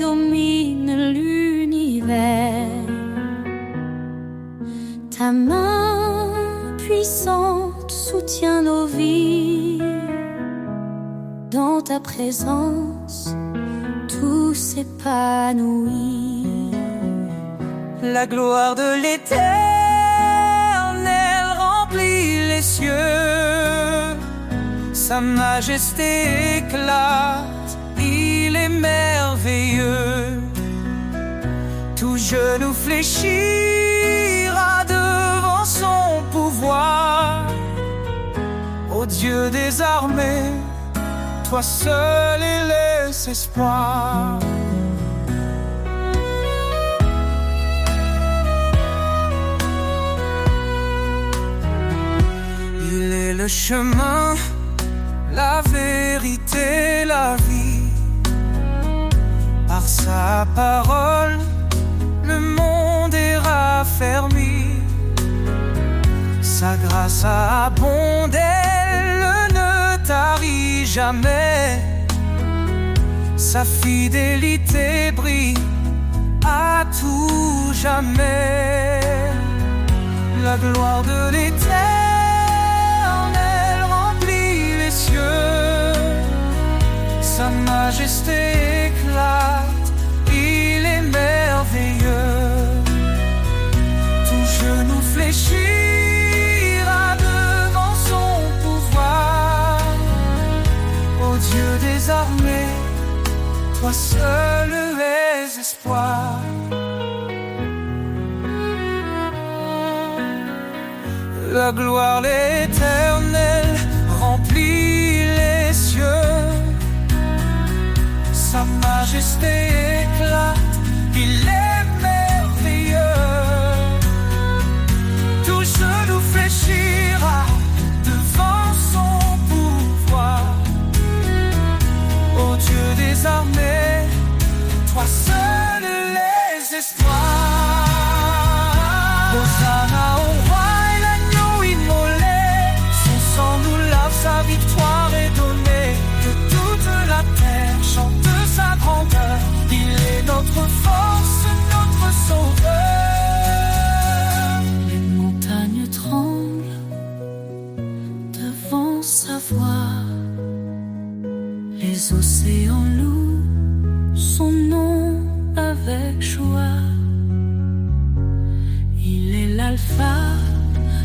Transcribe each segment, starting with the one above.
domine l'univers. Ta main puissante soutient nos vies. Dans ta présence, tout s'épanouit. La gloire de l'Éternel remplit les cieux. Sa majesté éclate, il est merveilleux. Tout genou fléchira devant son pouvoir. Ô Dieu des armées, toi seul est l'espoir. Il est le chemin, la vérité, la vie. Par sa parole, le monde est raffermi. Sa grâce abonde, elle ne tarit jamais. Sa fidélité brille à tout jamais. La gloire de l'Éternel remplit les cieux. Sa majesté éclate, il est merveilleux. Tout genou fléchira devant son pouvoir. Ô Dieu des armées, toi seul es espoir. La gloire, l'Éternel remplit les cieux. Sa majesté éclate, il est merveilleux. Tout genou fléchira devant son pouvoir. Ô Dieu des armées, toi seul les espoirs. Hosanna au roi, sa victoire est donnée, que toute la terre chante sa grandeur. Il est notre force, notre sauveur. Les montagnes tremblent devant sa voix. Les océans louent son nom avec joie. Il est l'alpha,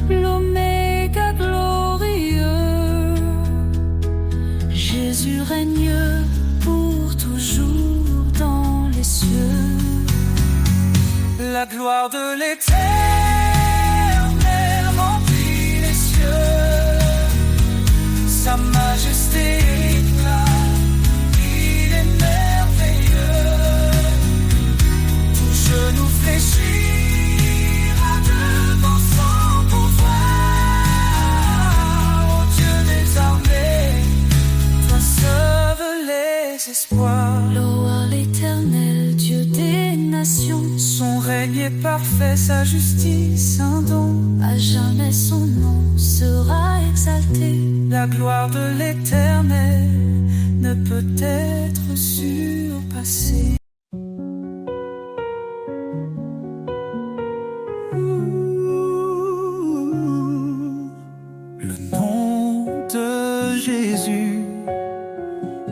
l'oméga glorieux. Jésus règne pour toujours dans les cieux. La gloire de l'Éternel remplit les cieux. Sa majesté éclate, il est merveilleux. Tout genou fléchira devant son pouvoir. Ô Dieu des armées, sauve les espoirs. Louange à l'Éternel, Dieu des nations. Son règne est parfait, sa justice un don. À jamais son nom sera exalté. La gloire de l'Éternel ne peut être surpassée. Le nom de Jésus,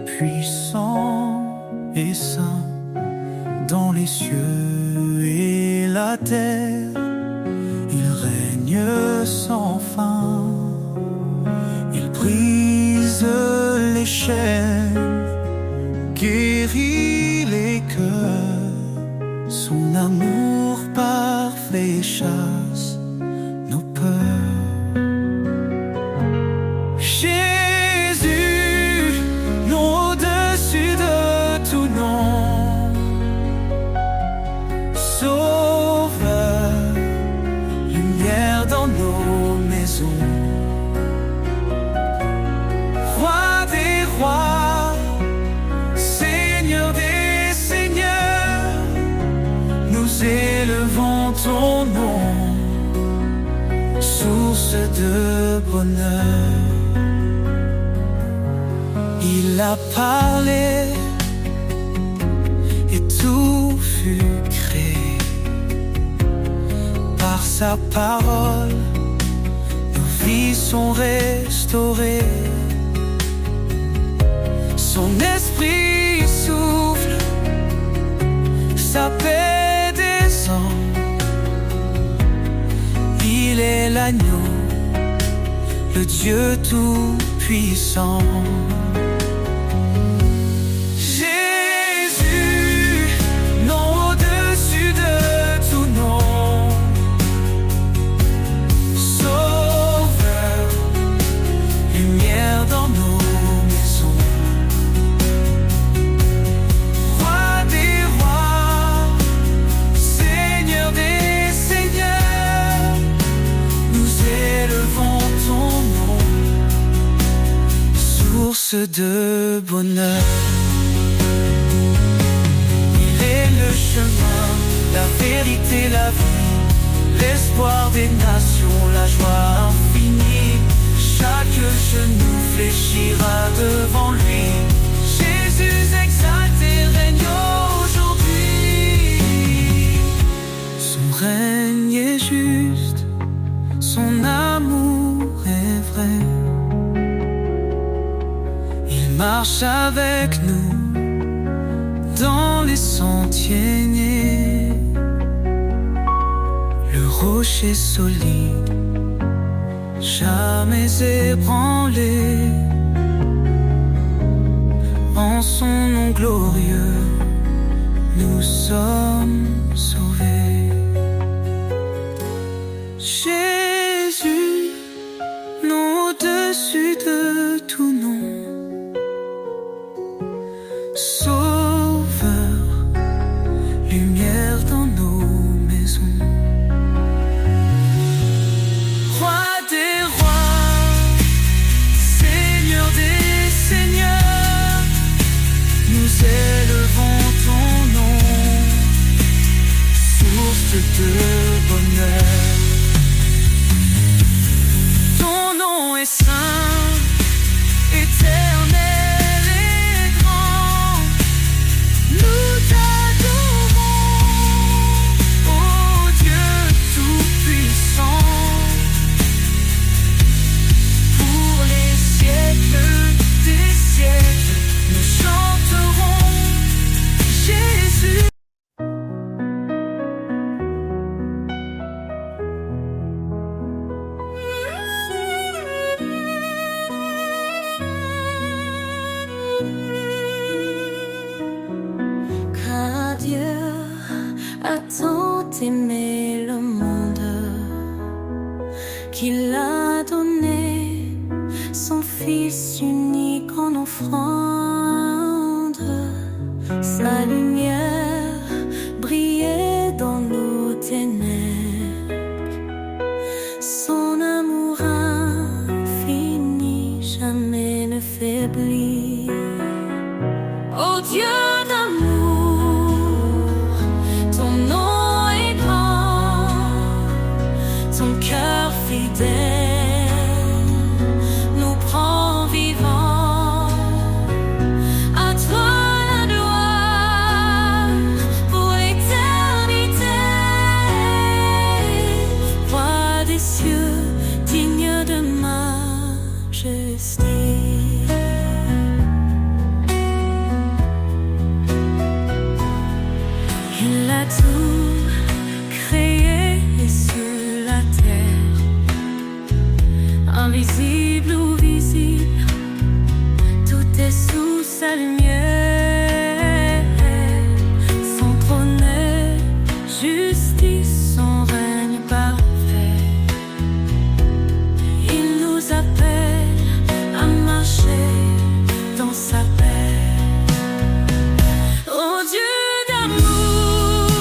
puissant et saint, dans les cieux et la terre, il règne sans fin. Il brise les chaînes, guérit les cœurs. Son amour parfait chasse nos peurs. Jésus, nom au-dessus de tout nom, Sauveur, lumière dans nos maisons, Roi des rois, Seigneur des seigneurs, nous élevons ton nom, source de bonheur. Il a parlé et sa parole, nos vies sont restaurées. Son esprit souffle, sa paix descend. Il est l'agneau, le Dieu tout-puissant. Jésus, nom au-dessus de tout nom. Sauveur, lumière dans nos maisons. Roi des rois, Seigneur des seigneurs, nous élevons ton nom, source de bonheur. Il est le chemin, la vérité, la vie, l'espoir des nations, la joie infinie. Chaque genou fléchira devant lui. Jésus exalté règne aujourd'hui. Son règne est juste, son amour est vrai. Il marche avec nous dans les sentiers nés. Le rocher solide, jamais ébranlé. En son nom glorieux, nous sommes sauvés. Jésus, nom au-dessus de tout nom. Sauveur, lumière dans nos maisons. Roi des rois, Seigneur des seigneurs, nous élevons ton nom, source de bonheur. Ton nom est saint, éternel. Car Dieu a tant aimé le monde qu'il a donné son Fils unique en offrande. Sa lumière brillait dans nos ténèbres, son amour infini jamais ne faiblit. Oh Dieu d'amour, ton nom est grand, ton cœur fidèle nous prend vivants. À toi la gloire pour l'éternité. Roi des cieux, digne de majesté. Il a tout créé sur la terre, invisible ou visible, tout est sous sa lumière. Son trône est justice, son règne parfait. Il nous appelle à marcher dans sa paix. Oh Dieu d'amour,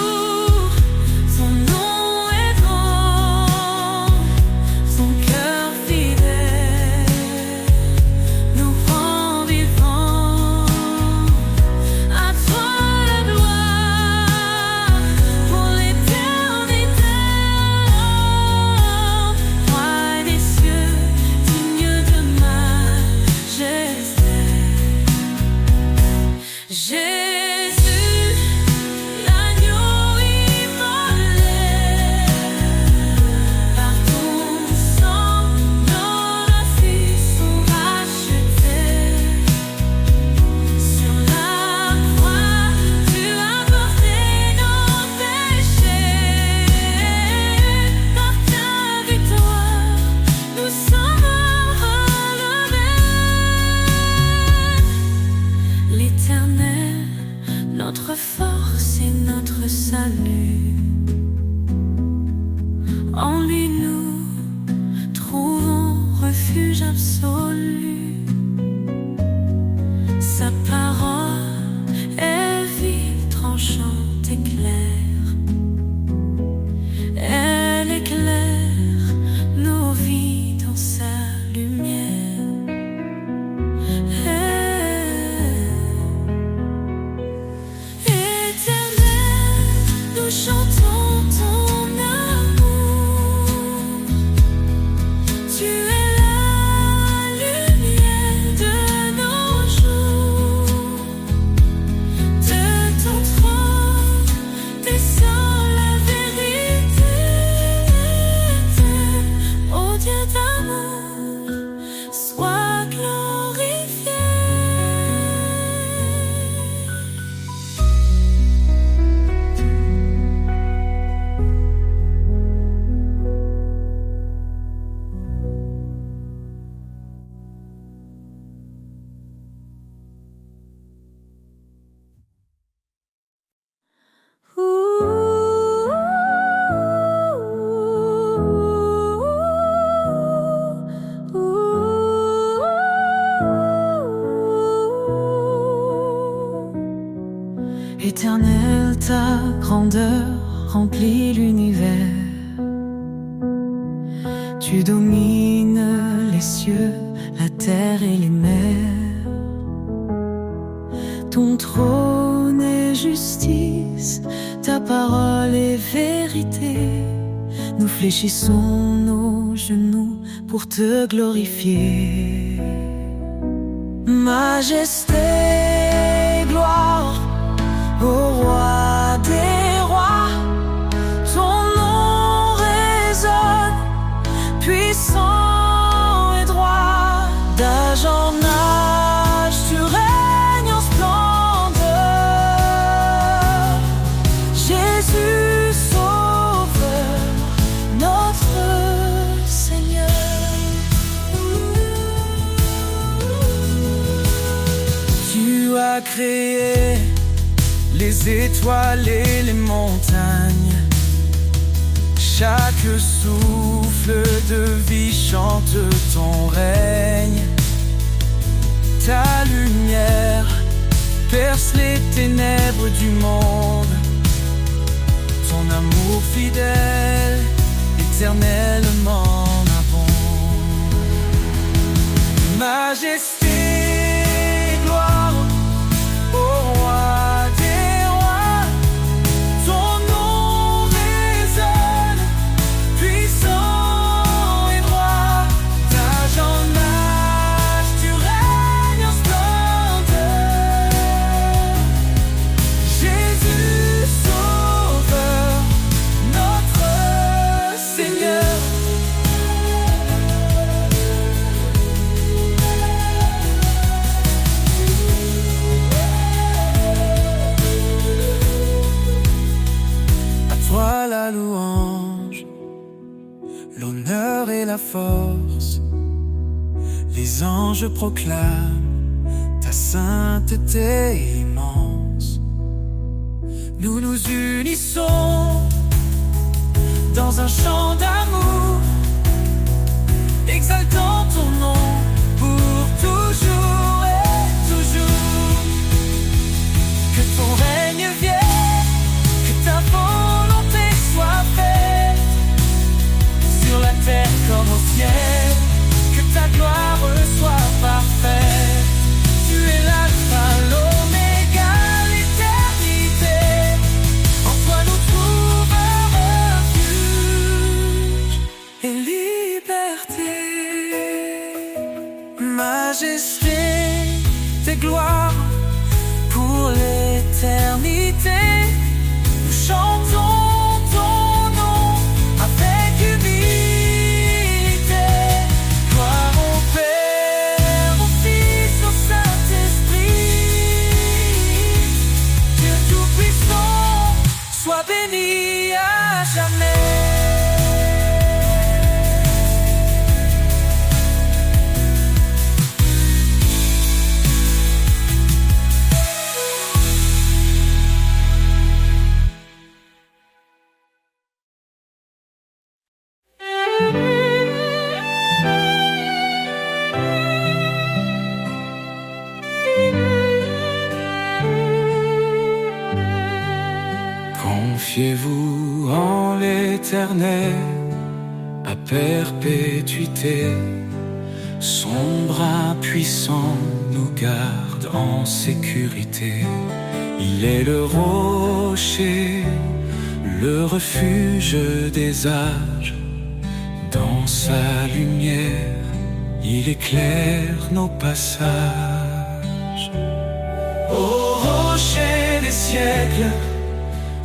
notre force et notre salut. En lui nous trouvons refuge absolu. Sa parole est vive, tranchante et claire. Elle éclaire nos vies dans sa lumière. Nous chantons ton amour. Tu es la lumière de nos jours. De ton trône descend la vérité. Ô Dieu d'amour, sois glorifié. Éternel, ta grandeur remplit l'univers. Tu domines les cieux, la terre et les mers. Ton trône est justice, ta parole est vérité. Nous fléchissons nos genoux pour te glorifier. Majesté, gloire au roi des rois, ton nom résonne, puissant et droit. D'âge en âge, tu règnes en splendeur. Jésus, Sauveur, notre Seigneur. Tu as créé les étoiles et les montagnes. Chaque souffle de vie chante ton règne. Ta lumière perce les ténèbres du monde. Ton amour fidèle, éternellement abonde. Majesté, gloire au roi. La louange, l'honneur et la force. Les anges proclament ta sainteté immense. Nous nous unissons dans un chant d'amour, exaltant ton nom pour toujours et toujours. Que ton règne vienne, que ta volonté soit faite sur la terre comme au ciel, que ta gloire soit parfaite. Tu es l'alpha, l'oméga, l'éternité. En toi nous trouvons refuge et liberté. Majesté, tes gloires pour l'éternité. Nous chantons béni à jamais. Confiez-vous en l'Éternel à perpétuité. Son bras puissant nous garde en sécurité. Il est le rocher, le refuge des âges. Dans sa lumière, il éclaire nos passages. Ô rocher des siècles,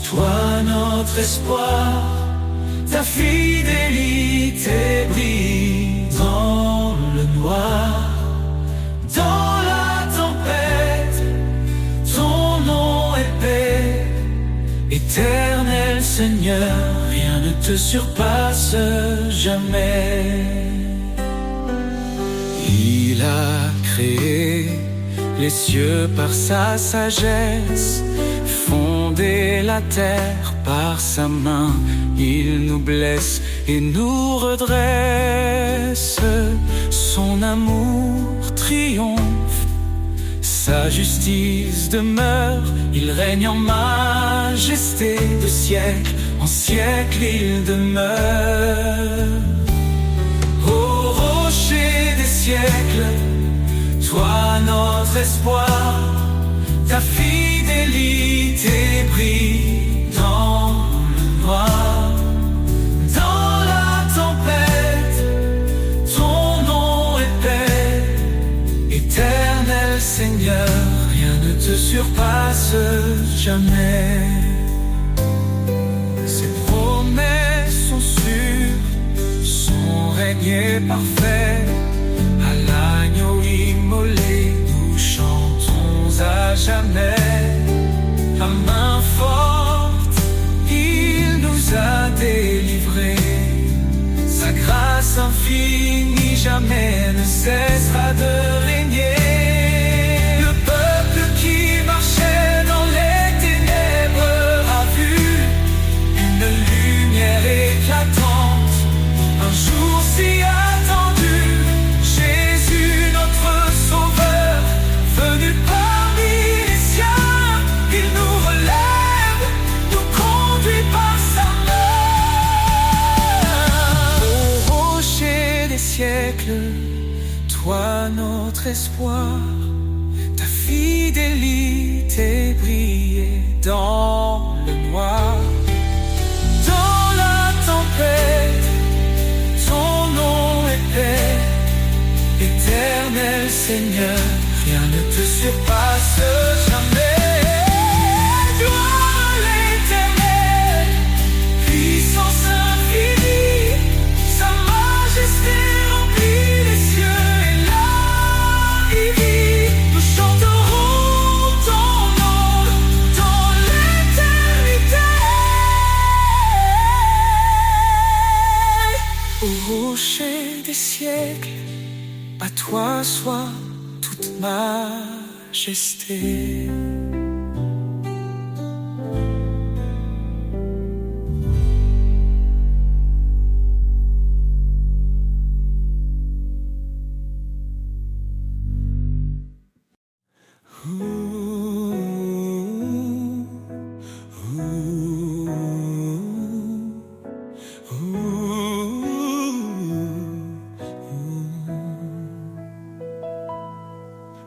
toi notre espoir, ta fidélité brille dans le noir. Dans la tempête, ton nom est paix. Éternel Seigneur, rien ne te surpasse jamais. Il a créé les cieux par sa sagesse, fondé la terre par sa main. Il nous blesse et nous redresse. Son amour triomphe, sa justice demeure. Il règne en majesté de siècle en siècle il demeure. Ô rocher des siècles, toi notre espoir, ta fidélité brille dans le noir. Dans la tempête, ton nom est paix. Éternel Seigneur, rien ne te surpasse jamais. Ses promesses sont sûres, son règne est parfait. À l'agneau immolé, nous chantons à jamais. À main forte, il nous a délivrés. Sa grâce infinie jamais ne cessera de régner. Le peuple qui marchait dans les ténèbres a vu une lumière éclatante, un jour si attendu. Jésus notre sauveur, venu parmi les siens, il nous relève, nous conduit par sa main. Ô rocher des siècles, toi notre espoir, ta fidélité brillait dans le noir. Dans la tempête, ton nom est paix. Éternel Seigneur, rien ne te surpasse jamais. Gloire à l'Éternel, puissance infinie, sa majesté remplit les cieux et la vie. Nous chanterons ton nom dans l'éternité. Au rocher des siècles, à toi soit toute majesté.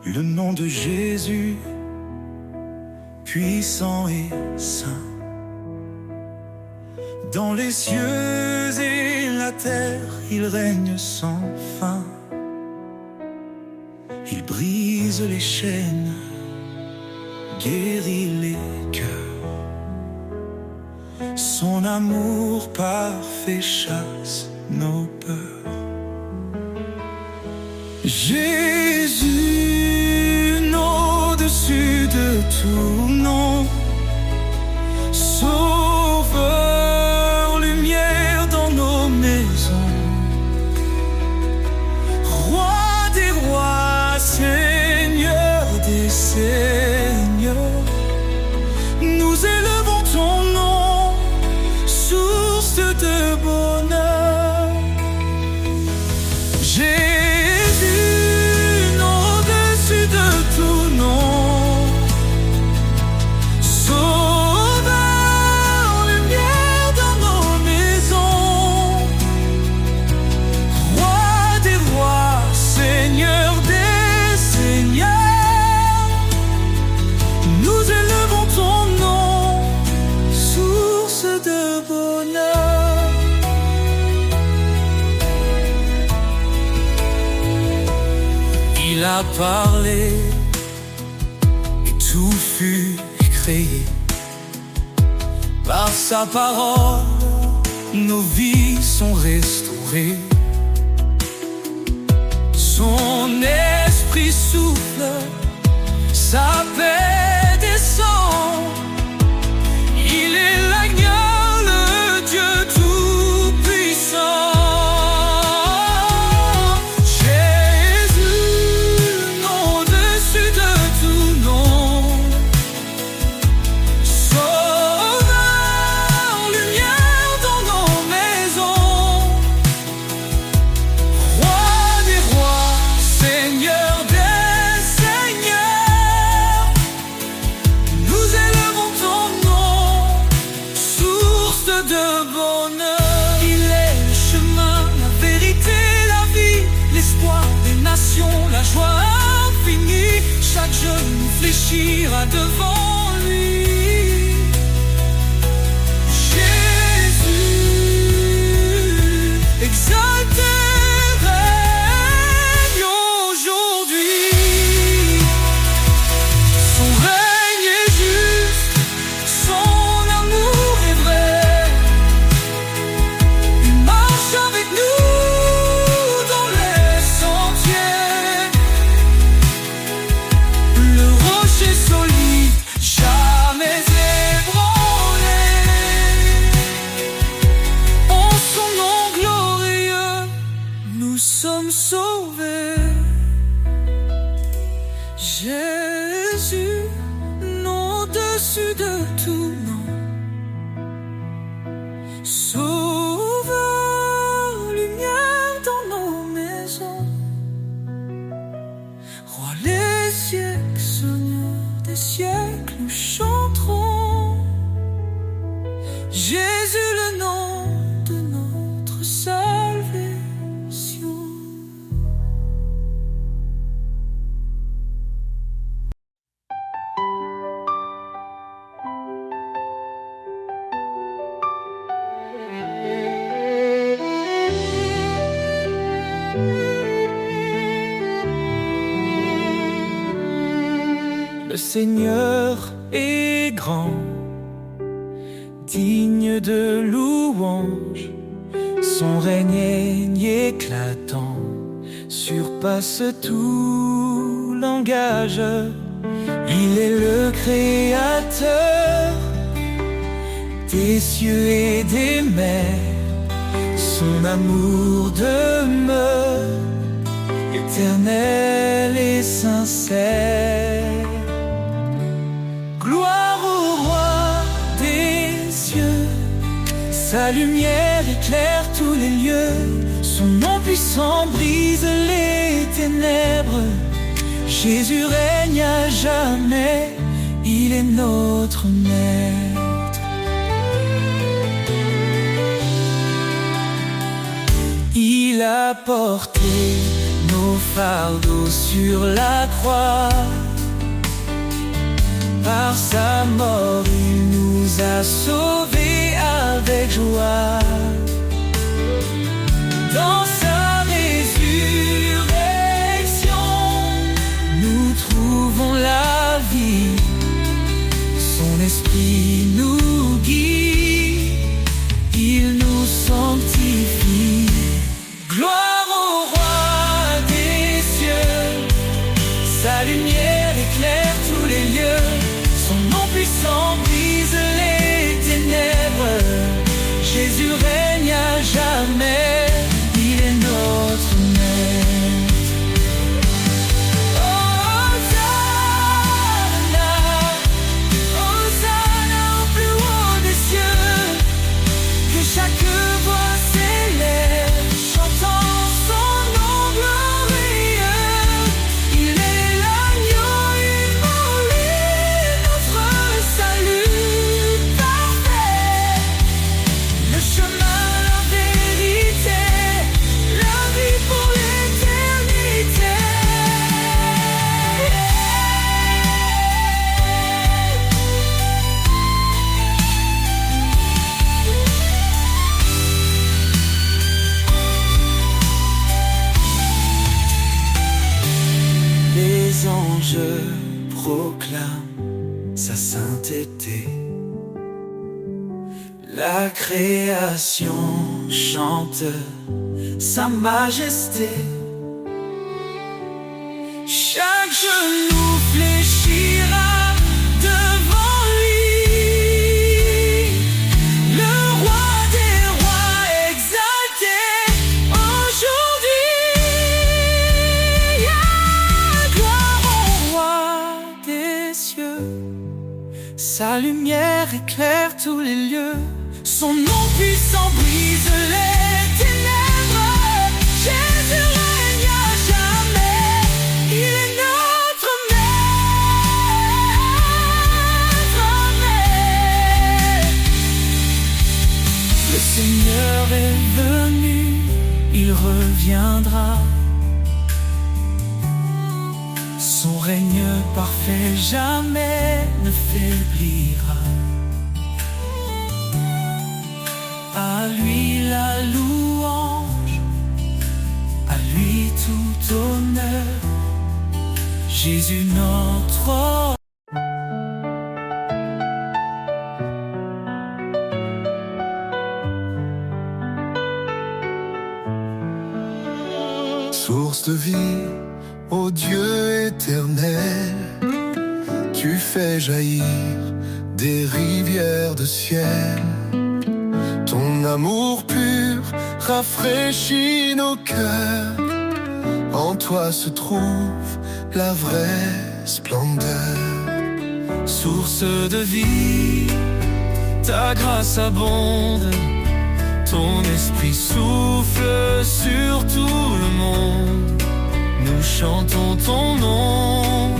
Le nom de Jésus, puissant et saint, dans les cieux et la terre, il règne sans fin. Il brise les chaînes, guérit les cœurs. Son amour parfait chasse nos peurs. Jésus, au-dessus de tout nom, Sauveur, lumière dans nos maisons, Roi des rois, Seigneur des seigneurs, nous élevons ton nom, source de bonheur. Jésus, au-dessus de tout nom, a parlé et tout fut créé. Par sa parole, nos vies sont restaurées. Son esprit souffle, sa paix descend. Il est l'agneau, le Dieu tout-puissant. La joie infinie, chaque genou fléchira devant lui. Jésus, exalté, règne aujourd'hui. Son règne est juste, son amour est vrai. Il marche avec nous. Sauvés, Jésus, nom au-dessus de tout nom, sauveur, lumière dans nos maisons, roi les siècles, Seigneur des siècles, nous chanterons Jésus, le nom de notre salvation. Le Seigneur est grand, digne de louange. Son règne éclatant surpasse tout langage. Il est le créateur des cieux et des mers. Son amour demeure éternel et sincère. Gloire au roi des cieux, sa lumière éclaire tous les lieux. Son nom puissant brise les ténèbres. Jésus règne à jamais, il est notre maître. Il a porté nos fardeaux sur la croix. Par sa mort, il nous a sauvés avec joie. Dans sa résurrection, nous trouvons la vie. Son esprit nous guide, il nous sanctifie. Gloire au roi des cieux, sa lumière éclaire tous les lieux. Son nom puissant brise les ténèbres. Jésus règne à jamais, il est notre maître. Hosanna, Hosanna au plus haut des cieux. La création chante sa majesté. Chaque genou fléchira devant lui, le roi des rois exalté aujourd'hui. Gloire au roi des cieux, sa lumière éclaire tous les lieux. Son nom puissant brise les ténèbres. Jésus règne à jamais. Il est notre maître. Le Seigneur est venu, il reviendra. Son règne parfait jamais ne faiblira. À lui la louange, à lui tout honneur, Jésus notre. Source de vie, ô Dieu éternel, tu fais jaillir des rivières de ciel. Ton amour pur rafraîchit nos cœurs. En toi se trouve la vraie splendeur. Source de vie, ta grâce abonde. Ton esprit souffle sur tout le monde. Nous chantons ton nom,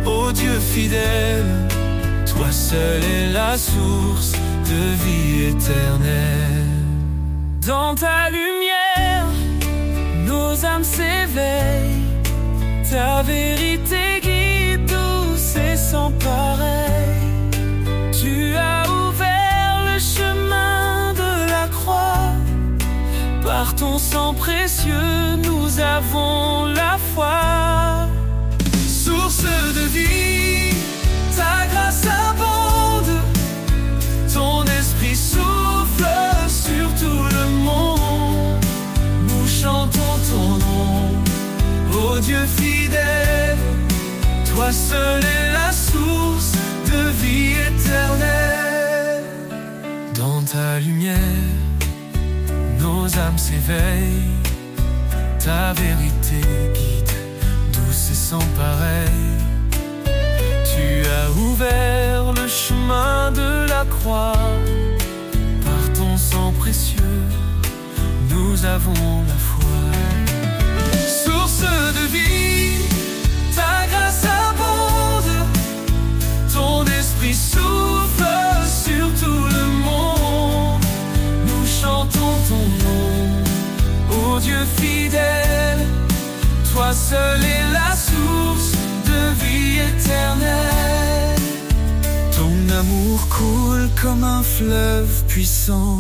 ô Dieu fidèle. Toi seul es la source de vie éternelle. Dans ta lumière, nos âmes s'éveillent. Ta vérité guide douce et sans pareil. Tu as ouvert le chemin de la croix. Par ton sang précieux, nous avons la foi. Source de vie, ta grâce abonde. Ton esprit souffle sur tout le monde. Nous chantons ton nom, ô Dieu fidèle. Toi seul es la source de vie éternelle. Dans ta lumière, nos âmes s'éveillent. Ta vérité guide, douce et sans pareil. Tu as ouvert le chemin de la croix. Par ton sang précieux, nous avons la foi. Source de vie, ta grâce abonde. Ton esprit souffle sur tout le monde. Nous chantons ton nom, ô Dieu fidèle. Toi seul es la source de vie éternelle. Ton amour coule comme un fleuve puissant.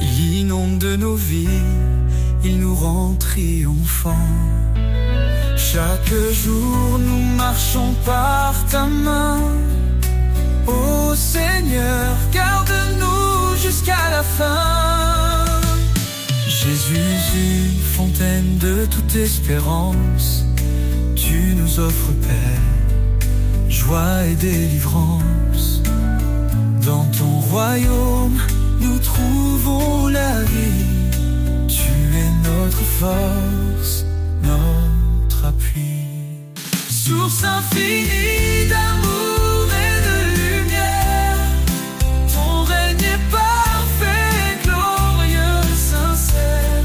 Il inonde de nos vies, il nous rend triomphants. Chaque jour nous marchons par ta main. Ô Seigneur, garde-nous jusqu'à la fin. Jésus, une fontaine de toute espérance, tu nous offres paix, joie et délivrance. Dans ton royaume, nous trouvons la vie. Tu es notre force, notre appui. Source infinie d'amour et de lumière, ton règne est parfait, glorieux, sincère.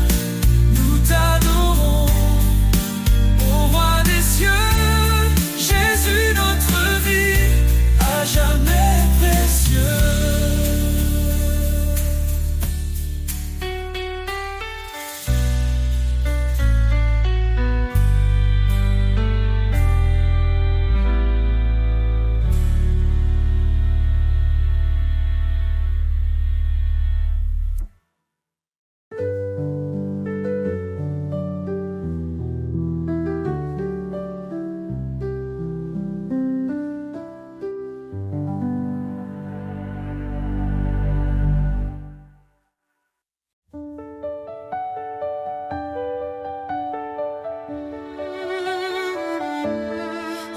Nous t'adorons, ô roi des cieux. Jésus notre vie, à jamais précieux.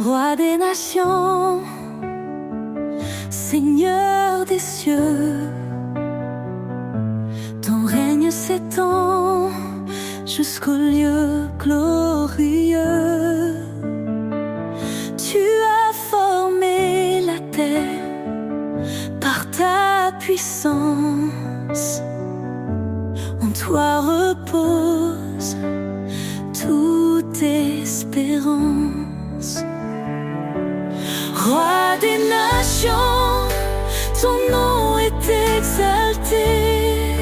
Roi des nations, Seigneur des cieux, ton règne s'étend jusqu'au lieu glorieux. Tu as formé la terre par ta puissance. En toi repose toute espérance. Roi des nations, ton nom est exalté.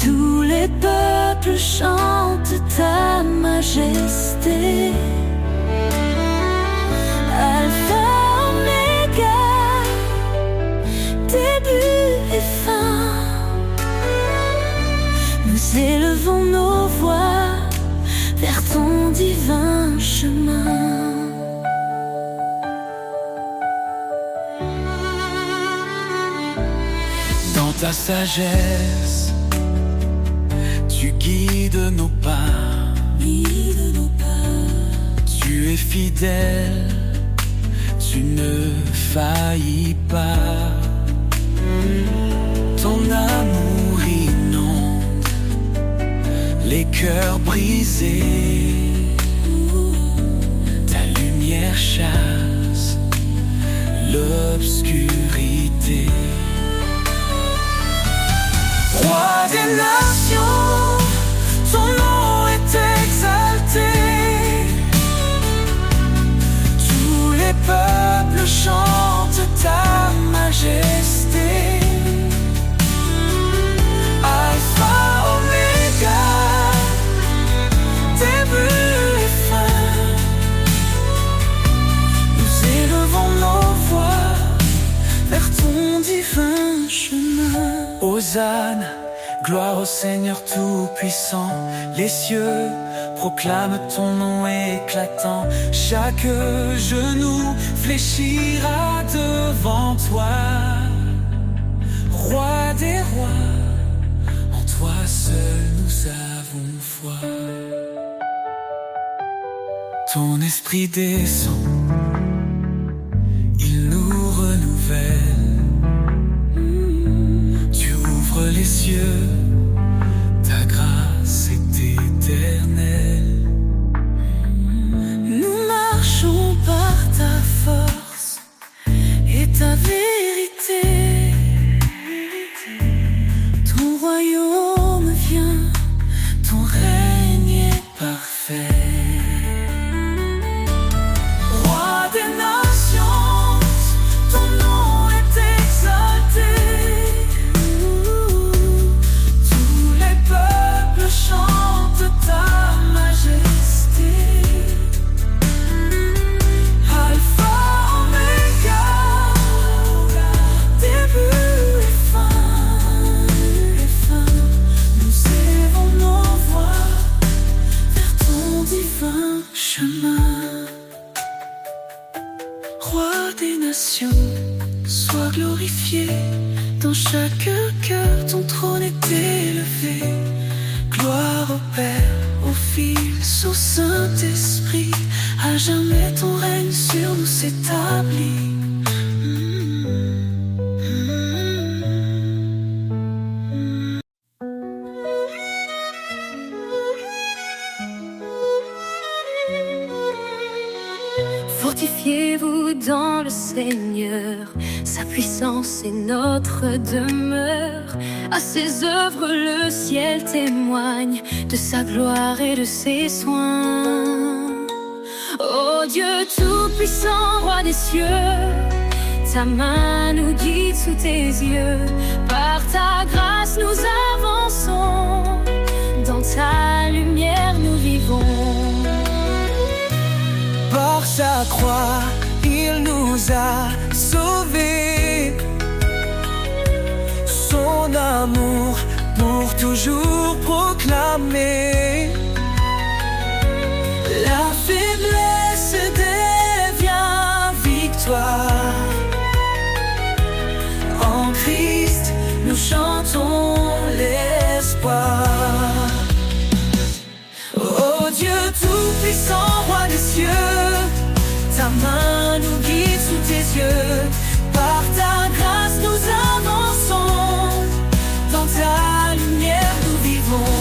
Tous les peuples chantent ta majesté. Alpha, Oméga, début et fin. Nous élevons nos voix vers ton divin chemin. Dans ta sagesse, tu guides nos pas. Tu es fidèle, tu ne faillis pas. Ton amour inonde les cœurs brisés. Ta lumière chasse l'obscurité. Roi des nations, ton nom est exalté. Tous les peuples chantent ta majesté. Alpha, Oméga, début et fin. Nous élevons nos voix vers ton divin chemin. Hosanna, gloire au Seigneur Tout-Puissant. Les cieux proclament ton nom éclatant. Chaque genou fléchira devant toi. Roi des rois, en toi seul nous avons foi. Ton esprit descend, il nous renouvelle. Les cieux, ta grâce est éternelle. Nous marchons par ta force et ta vérité. Ton royaume vient, ton règne est parfait. Roi des nations, ton nom est exalté. Chante ta majesté. Alpha, Oméga, début et fin. Nous élevons nos voix vers ton divin chemin. Roi des nations, sois glorifié. Dans chaque cœur, ton trône est élevé. Gloire au Père, au Fils, au Saint-Esprit. À jamais ton règne sur nous s'établit. Fortifiez-vous dans le Seigneur, sa puissance est notre demeure. À ses œuvres le ciel témoigne de sa gloire et de ses soins. Ô Dieu tout-puissant, roi des cieux, ta main nous guide sous tes yeux. Par ta grâce nous avançons, dans ta lumière nous vivons. Par sa croix, il nous a sauvés. Son amour pour toujours proclamer. La faiblesse devient victoire. En Christ, nous chantons l'espoir. Ô Dieu tout-puissant, roi des cieux, cieux. Par ta grâce nous avançons, dans ta lumière nous vivons.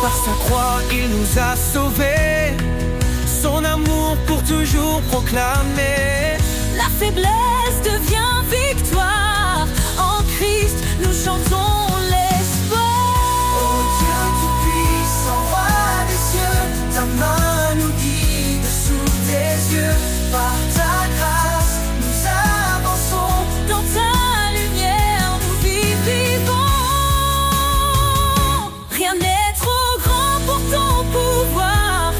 Par sa croix il nous a sauvés, son amour pour toujours proclamé. La faiblesse devient victoire, en Christ nous chantons l'espoir. Ô Dieu tout-puissant, roi des cieux, ta main nous guide sous tes yeux. Par ta grâce nous avançons, dans ta lumière nous vivons. Rien n'est trop grand pour ton pouvoir,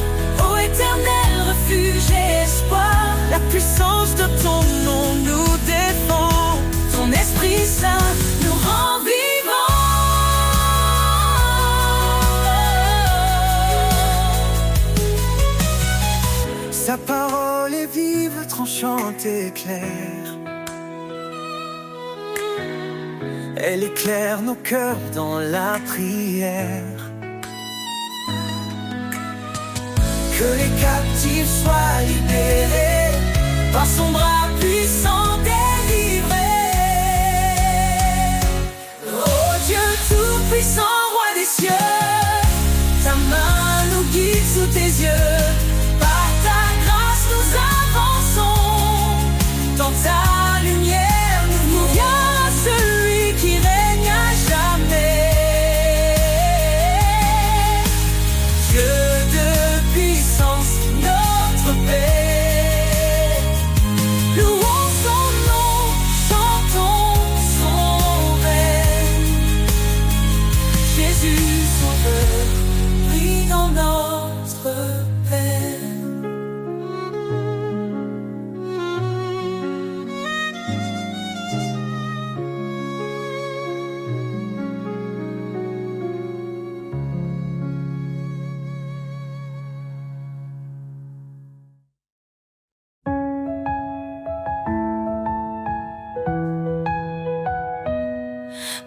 ô éternel refuge et espoir. la puissance de ton nom nous défend. Ton Esprit Saint nous rend vivants. Sa parole est vive, tranchante et claire. Elle éclaire nos cœurs dans la prière. Que les captifs soient libérés, Par son bras puissant délivré. Oh Dieu tout-puissant, roi des cieux, ta main nous guide sous tes yeux. Par ta grâce nous avançons, dans ta lumière nous vient celui qui règne à jamais. Dieu de puissance, notre paix. Louons son nom, chantons son règne. Jésus sauveur, brille dans notre peine.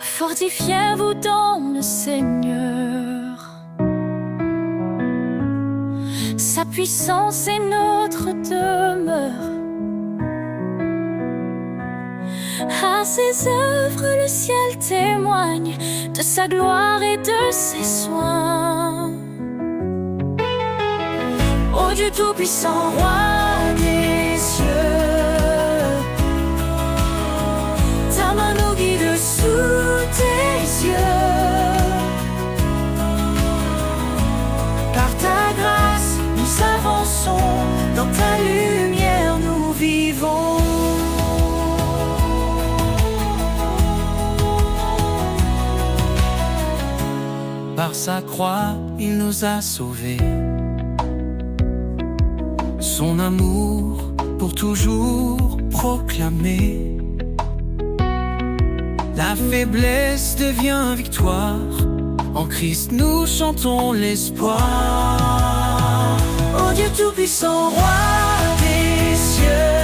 Fortifiez-vous dans le Seigneur. Sa puissance est notre demeure. À ses œuvres, le ciel témoigne de sa gloire et de ses soins. Ô Dieu tout-puissant, roi des cieux, ta main nous guide sous tes yeux. Par ta grâce, nous avançons, dans ta lumière nous vivons. par sa croix il nous a sauvés. Son amour pour toujours proclamé. La faiblesse devient victoire, en Christ nous chantons l'espoir. Ô Dieu tout-puissant, roi des cieux,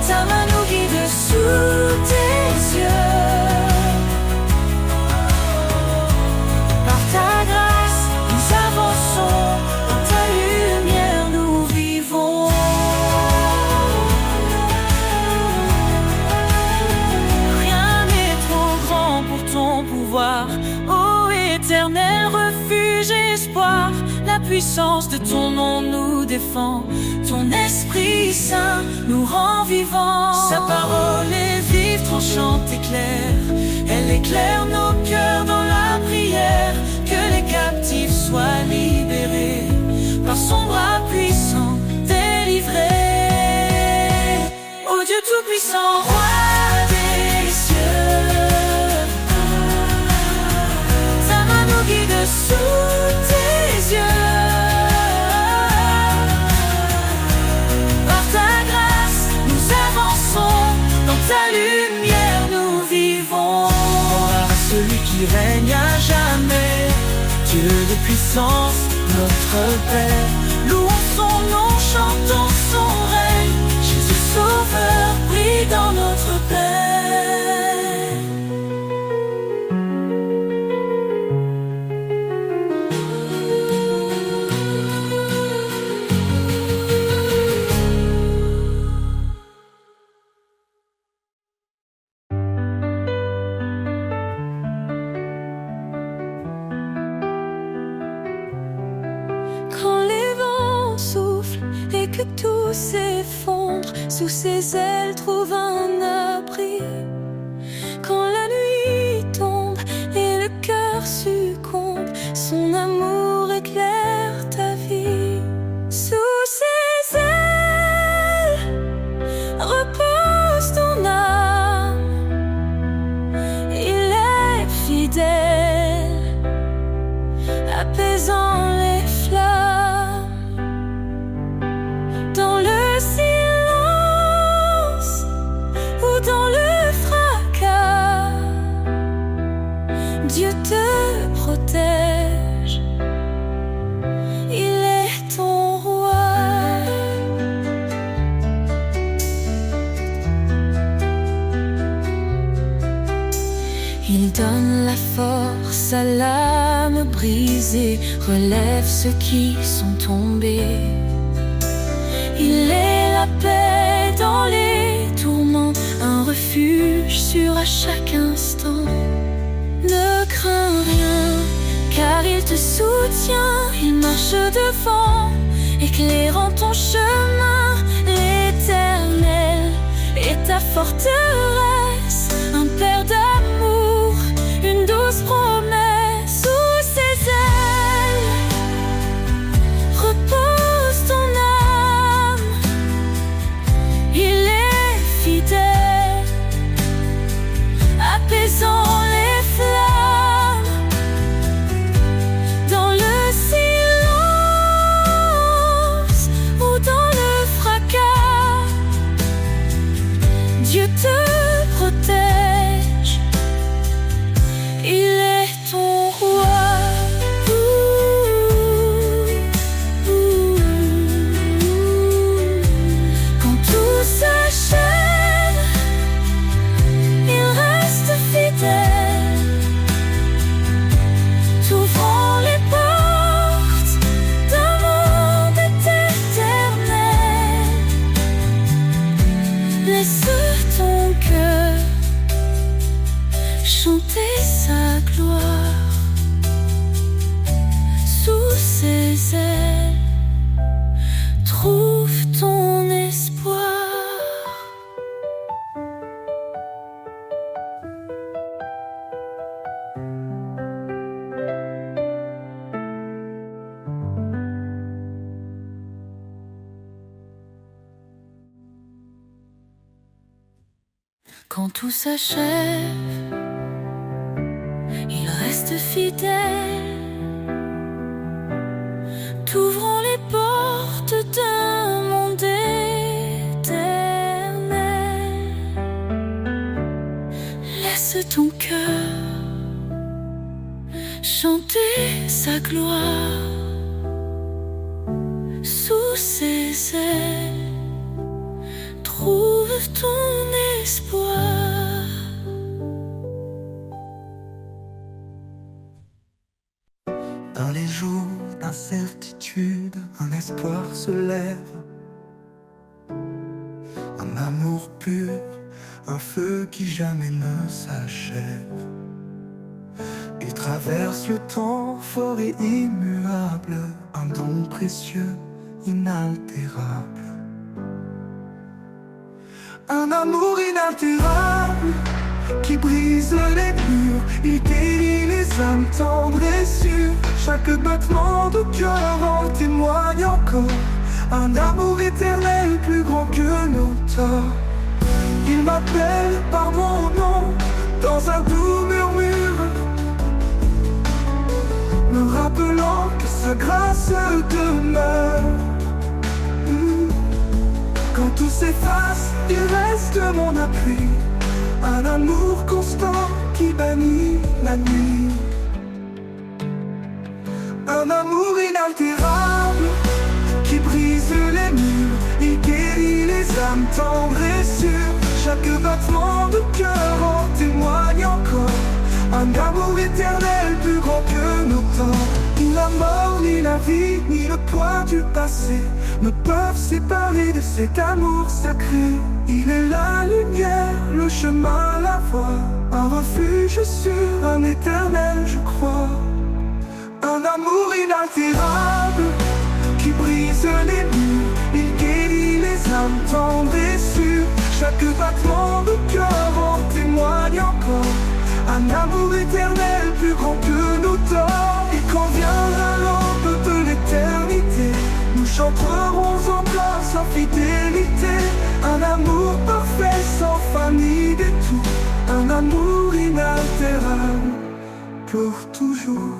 ta main nous guide sous tes yeux. Par ta grâce, nous avançons, dans ta lumière nous vivons. Rien n'est trop grand pour ton pouvoir, ô éternel refuge et espoir. La puissance de ton nom nous défend, ton Esprit Saint nous rend vivants. Sa parole est vive, tranchante et claire, elle éclaire nos cœurs dans la prière. Que les captifs soient libérés, par son bras puissant délivrés. Ô Dieu tout-puissant, roi des cieux, ta main nous guide sous tes yeux. Par ta grâce, nous avançons, dans ta lumière nous vivons. Gloire à celui qui règne à jamais, Dieu de puissance, notre Père. Louons son nom, chantons son règne. Jésus sauveur, brille dans notre paix. que tout s'effondre. Sous ses ailes trouve un abri. Quand la nuit tombe et le cœur succombe, son amour éclaire ta vie. Sous ses ailes repose ton âme. Il est fidèle, apaisant les flammes. Dans le silence ou dans le fracas, Dieu te protège. Il est ton roi. Il donne la force à l'âme brisée, relève ceux qui sont tombés. Il est la paix dans les tourments, un refuge sûr à chaque instant. Ne crains rien, car il te soutient. Il marche devant, éclairant ton chemin. L'Éternel est ta forteresse, un père d'amour, une douce promesse. Sous ses ailes repose ton âme. Il est fidèle, apaisant les flammes. Dans le silence ou dans le fracas, Dieu te protège. Il est ton roi. Quand tout s'achève, il reste fidèle, t'ouvrant les portes d'un monde éternel. Laisse ton cœur chanter sa gloire. Sous ses ailes, trouve ton espoir. Quand tout s'achève, il reste fidèle, t'ouvrant les portes d'un monde éternel. Laisse ton cœur chanter sa gloire. Sous ses ailes, trouve ton espoir. Dans les jours d'incertitude, un espoir se lève. Un amour pur, un feu qui jamais ne s'achève. Il traverse le temps fort et immuable, un don précieux, inaltérable. Un amour inaltérable qui brise les murs, il guérit les âmes tendres et sûres. Chaque battement de cœur en témoigne encore. Un amour éternel plus grand que nos torts. Il m'appelle par mon nom dans un doux murmure, me rappelant que sa grâce demeure. Quand tout s'efface, il reste mon appui. Un amour constant qui bannit la nuit. Un amour inaltérable qui brise les murs, il guérit les âmes tendres et sûres. Chaque battement de cœur en témoigne encore. Un amour éternel plus grand que nos temps. Ni la mort, ni la vie, ni le poids du passé ne peuvent séparer de cet amour sacré. Il est la lumière, le chemin, la voie, un refuge sûr, un éternel je crois. Un amour inaltérable qui brise les murs, il tendre et sûr. Chaque battement de cœur en témoigne encore. Un amour éternel plus grand que nos torts. Et quand viendra l'aube de l'éternité, nous chanterons en gloire sa fidélité. Un amour parfait sans fin ni détour. Un amour inaltérable pour toujours.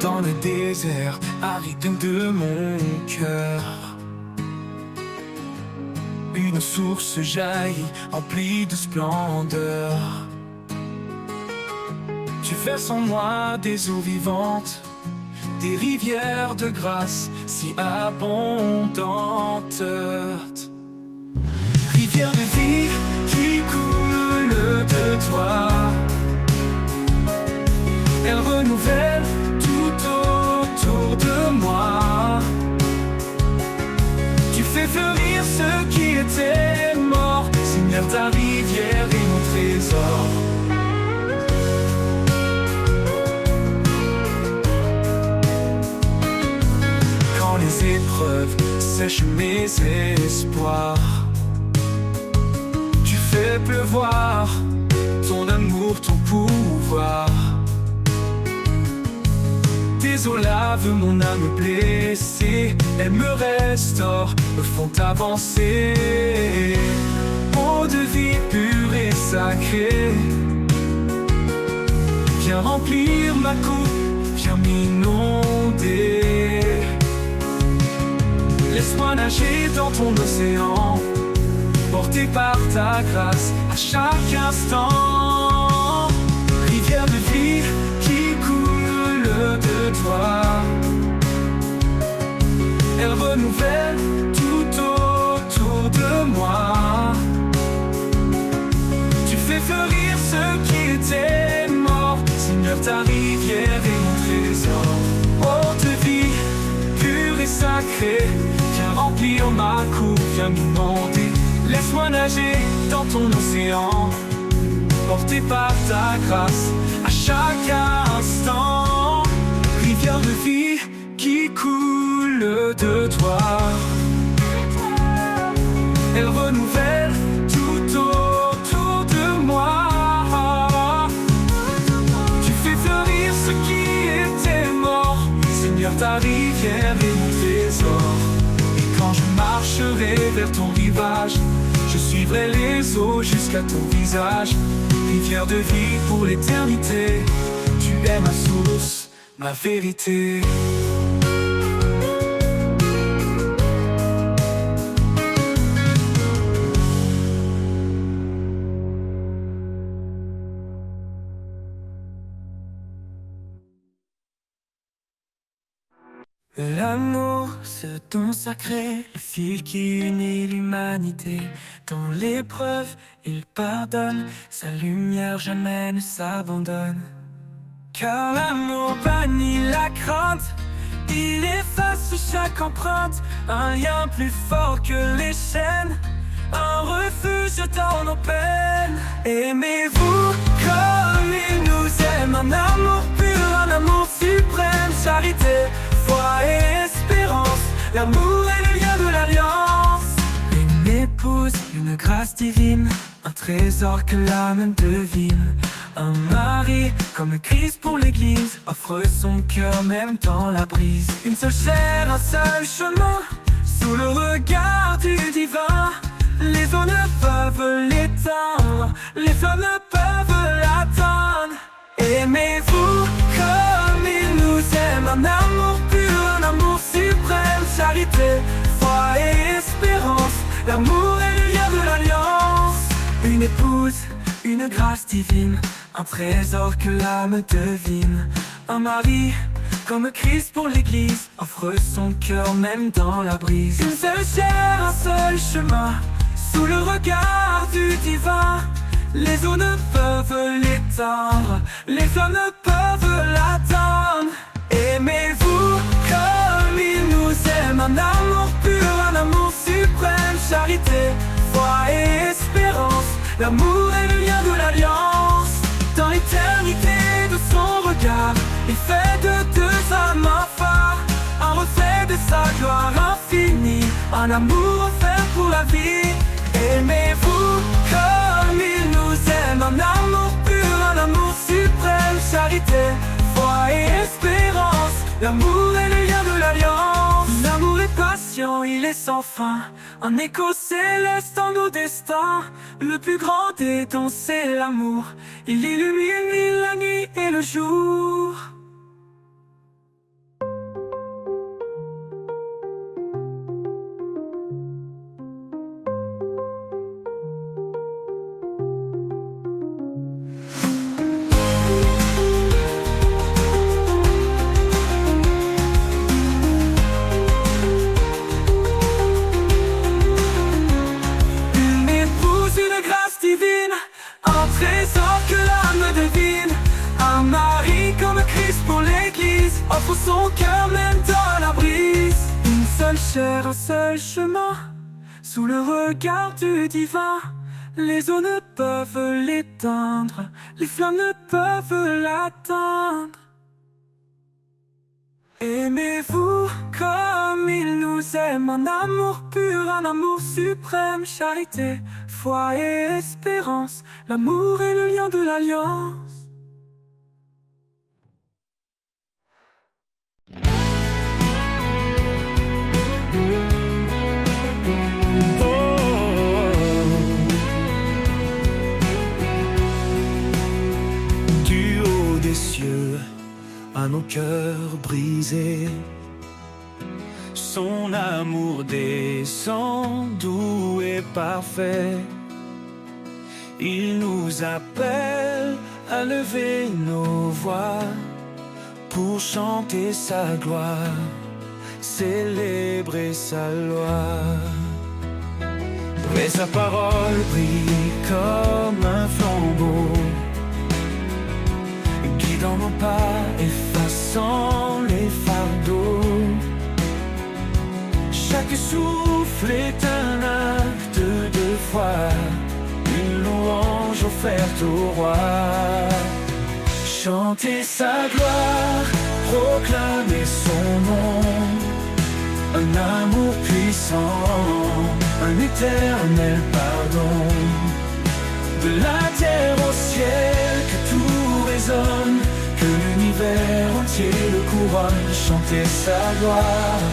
Dans le désert aride de mon cœur, une source jaillit, emplie de splendeur. Tu verses en moi des eaux vivantes, des rivières de grâce si abondantes. Rivière de vie qui coule de toi, elle renouvelle tout autour de moi. Tu fais fleurir ce qui était mort. Seigneur, ta rivière est mon trésor. Quand les épreuves sèchent mes espoirs, tu fais pleuvoir ton amour, ton pouvoir. Tes eaux lavent mon âme blessée, elles me restaurent, me font avancer. Eau de vie pure et sacrée, viens remplir ma coupe, viens m'inonder. Laisse-moi nager dans ton océan, porté par ta grâce à chaque instant. Rivière de vie qui coule de toi, elle renouvelle tout autour de moi. Tu fais fleurir ce qui était mort. Seigneur, ta rivière est mon trésor. Eau de vie pure et sacrée, viens remplir ma coupe, viens m'inonder. Laisse-moi nager dans ton océan, porté par ta grâce à chaque instant. Rivière de vie qui coule de toi, elle renouvelle tout autour de moi. Tu fais fleurir ce qui était mort. Seigneur, ta rivière est mon trésor. Et quand je marcherai vers ton rivage, je suivrai les eaux jusqu'à ton visage. Rivière de vie pour l'éternité, tu es ma source, ma vérité. L'amour, ce don sacré, le fil qui unit l'humanité. Dans l'épreuve, il pardonne, sa lumière jamais ne s'abandonne. Car l'amour bannit la crainte, il efface chaque empreinte. Un lien plus fort que les chaînes, un refuge dans nos peines. Aimez-vous comme il nous aime, un amour pur, un amour suprême. Charité, foi et espérance, l'amour est le lien de l'alliance. Une épouse, une grâce divine, un trésor que l'âme devine. Un mari, comme le Christ pour l'église, offre son cœur même dans la brise. Une seule chair, un seul chemin, sous le regard du divin. Les eaux ne peuvent l'éteindre, les flammes ne peuvent l'atteindre. Aimez-vous comme il nous aime, un amour pur, un amour suprême. Charité, foi et espérance, l'amour est le lien de l'alliance. Une épouse, une grâce divine, un trésor que l'âme devine. Un mari, comme Christ pour l'église, offre son cœur même dans la brise. Une seule chair, un seul chemin, sous le regard du divin. Les eaux ne peuvent l'éteindre, les flammes ne peuvent l'atteindre. Aimez-vous comme il nous aime, un amour pur, un amour suprême. Charité, L'amour est le lien de l'alliance. Dans l'éternité de son regard, il fait de deux âmes un phare, un reflet de sa gloire infinie, un amour offert pour la vie. Aimez-vous comme il nous aime, un amour pur, un amour suprême, charité, foi et espérance. L'amour est le lien de l'alliance. L'amour est patient, il est sans fin, un écho céleste dans nos destins. Le plus grand des dons, c'est l'amour, il illumine la nuit et le jour. Un trésor que l'âme devine, un mari comme Christ pour l'église, offre son cœur même dans la brise. Une seule chair, un seul chemin, sous le regard du divin. Les eaux ne peuvent l'éteindre, les flammes ne peuvent l'atteindre. Aimez-vous comme il nous aime, un amour pur, un amour suprême, charité, foi et espérance. L'amour est le lien de l'alliance. Du haut des cieux, à nos cœurs brisés, son amour descend doux et parfait. Il nous appelle à lever nos voix pour chanter sa gloire, célébrer sa loi. Mais sa parole brille comme un flambeau, guidant nos pas, effaçant les fardeaux. Chaque souffle est un acte de foi, une louange offerte au roi. Chantez sa gloire, proclamez son nom, un amour puissant, un éternel pardon. De la terre au ciel, que tout résonne, que l'univers entier le couronne. Chantez sa gloire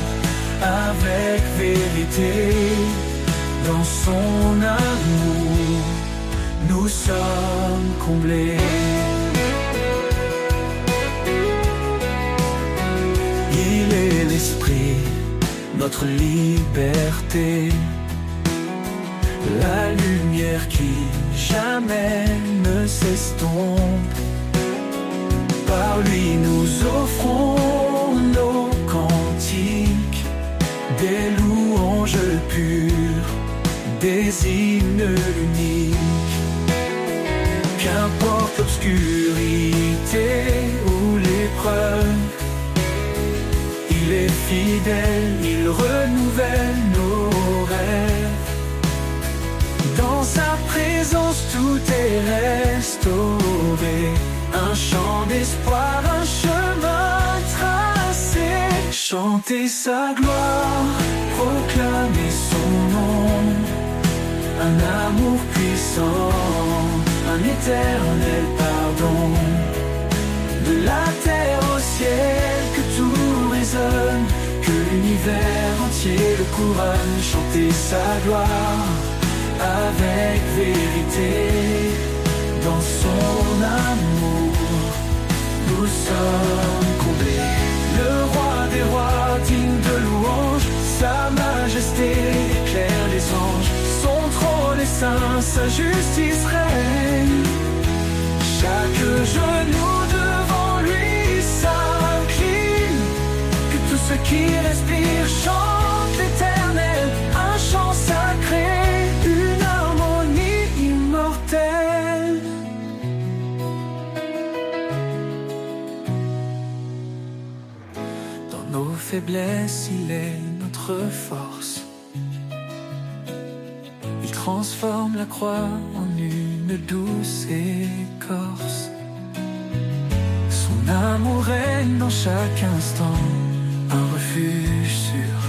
avec vérité, dans son amour, nous sommes comblés. Il est l'esprit, notre liberté, la lumière qui jamais ne s'estompe. Par lui nous offrons nos cantiques, des louanges pures, des hymnes uniques. Qu'importe l'obscurité ou l'épreuve, il est fidèle, il renouvelle nos rêves. Dans sa présence tout est restauré, un chant d'espoir, un chemin tracé. Chantez sa gloire, proclamez son nom, un amour puissant, un éternel pardon. De la terre au ciel, que tout résonne, que l'univers entier le couronne. Chantez sa gloire avec vérité, dans son amour, nous sommes comblés. Le roi des rois, digne de louange, sa majesté éclaire les anges. Son trône est saint, sa justice règne. Chaque genou devant lui s'incline. Que tout ce qui respire chante l'éternel, un chant sacré, une harmonie immortelle. Dans nos faiblesses, il est notre force. Il transforme la croix en une douce écorce. Son amour règne dans chaque instant, un refuge sûr,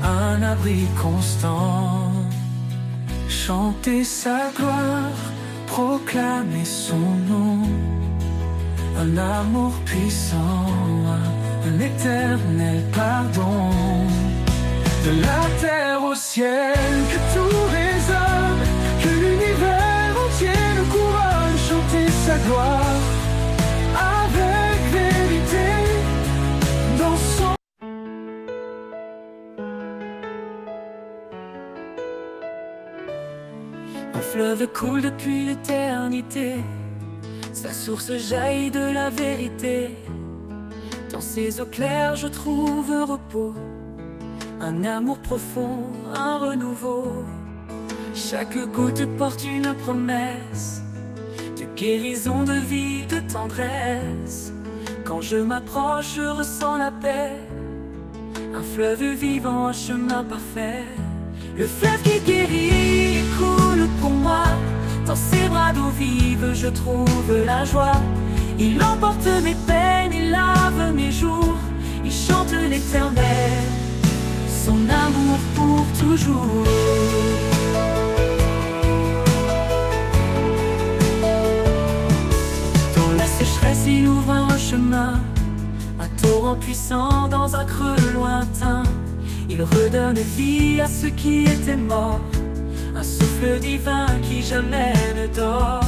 un abri constant. Chanter sa gloire, proclamer son nom, un amour puissant, un éternel pardon. De la terre au ciel, que tout résonne, que l'univers entier le couronne. Chanter sa gloire avec vérité dans son... Un fleuve coule depuis l'éternité, sa source jaillit de la vérité. Dans ses eaux claires je trouve un repos, un amour profond, un renouveau. Chaque goutte porte une promesse de guérison, de vie, de tendresse. Quand je m'approche, je ressens la paix, un fleuve vivant, un chemin parfait. Le fleuve qui guérit coule pour moi, dans ses bras d'eau vive je trouve la joie. Il emporte mes peines, il lave mes jours, il chante l'éternel, son amour pour toujours. Dans la sécheresse il ouvre un chemin, un torrent puissant dans un creux lointain. Il redonne vie à ceux qui étaient morts, un souffle divin qui jamais ne dort.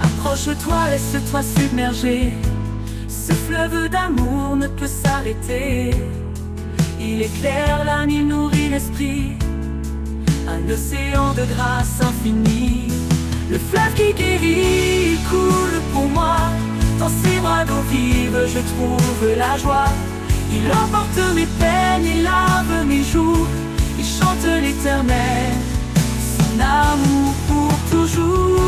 Approche-toi, laisse-toi submerger, ce fleuve d'amour ne peut s'arrêter. Il éclaire l'âme, il nourrit l'esprit, un océan de grâce infinie. Le fleuve qui guérit, il coule pour moi, dans ses bras d'eau vive je trouve la joie. Il emporte mes peines, il lave mes jours, il chante l'éternel, son amour pour toujours.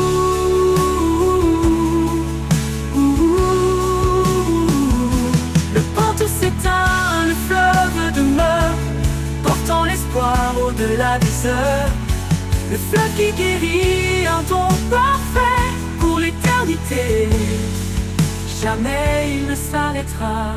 Le panneau s'éteint, le fleuve demeure, portant l'espoir au-delà des heures. Le fleuve qui guérit, un don parfait pour l'éternité, jamais il ne s'arrêtera.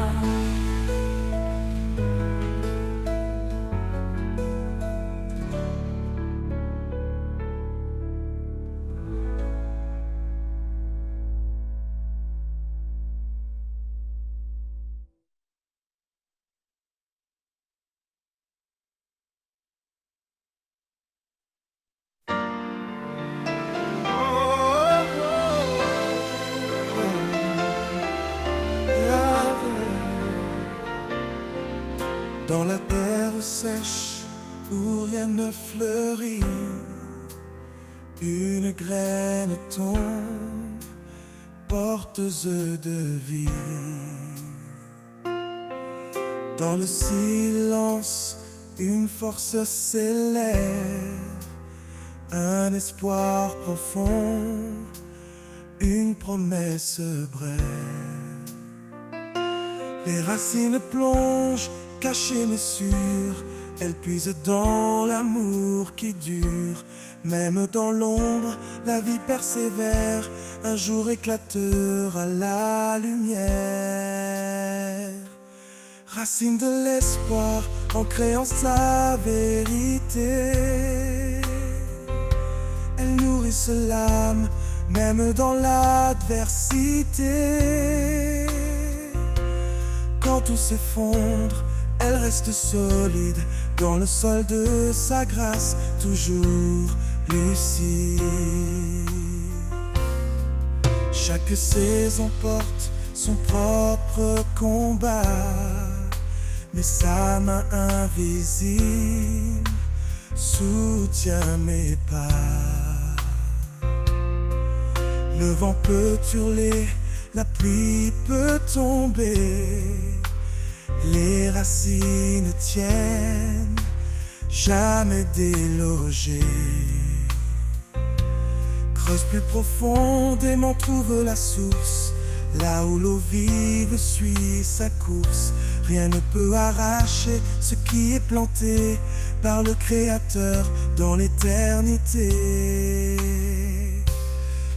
Dans la terre sèche où rien ne fleurit, une graine tombe, porteuse de vie. Dans le silence, une force s'élève, un espoir profond, une promesse brève. Les racines plongent, cachées mais sûres, elles puisent dans l'amour qui dure. Même dans l'ombre, la vie persévère, un jour éclatera la lumière. Racine de l'espoir, ancrée en sa vérité, elles nourrissent l'âme, même dans l'adversité. Quand tout s'effondre, elle reste solide dans le sol de sa grâce, toujours lucide. Chaque saison porte son propre combat, mais sa main invisible soutient mes pas. Le vent peut hurler, la pluie peut tomber, les racines tiennent, jamais délogées. Creuse plus profondément, trouve la source, là où l'eau vive suit sa course. Rien ne peut arracher ce qui est planté par le Créateur dans l'éternité.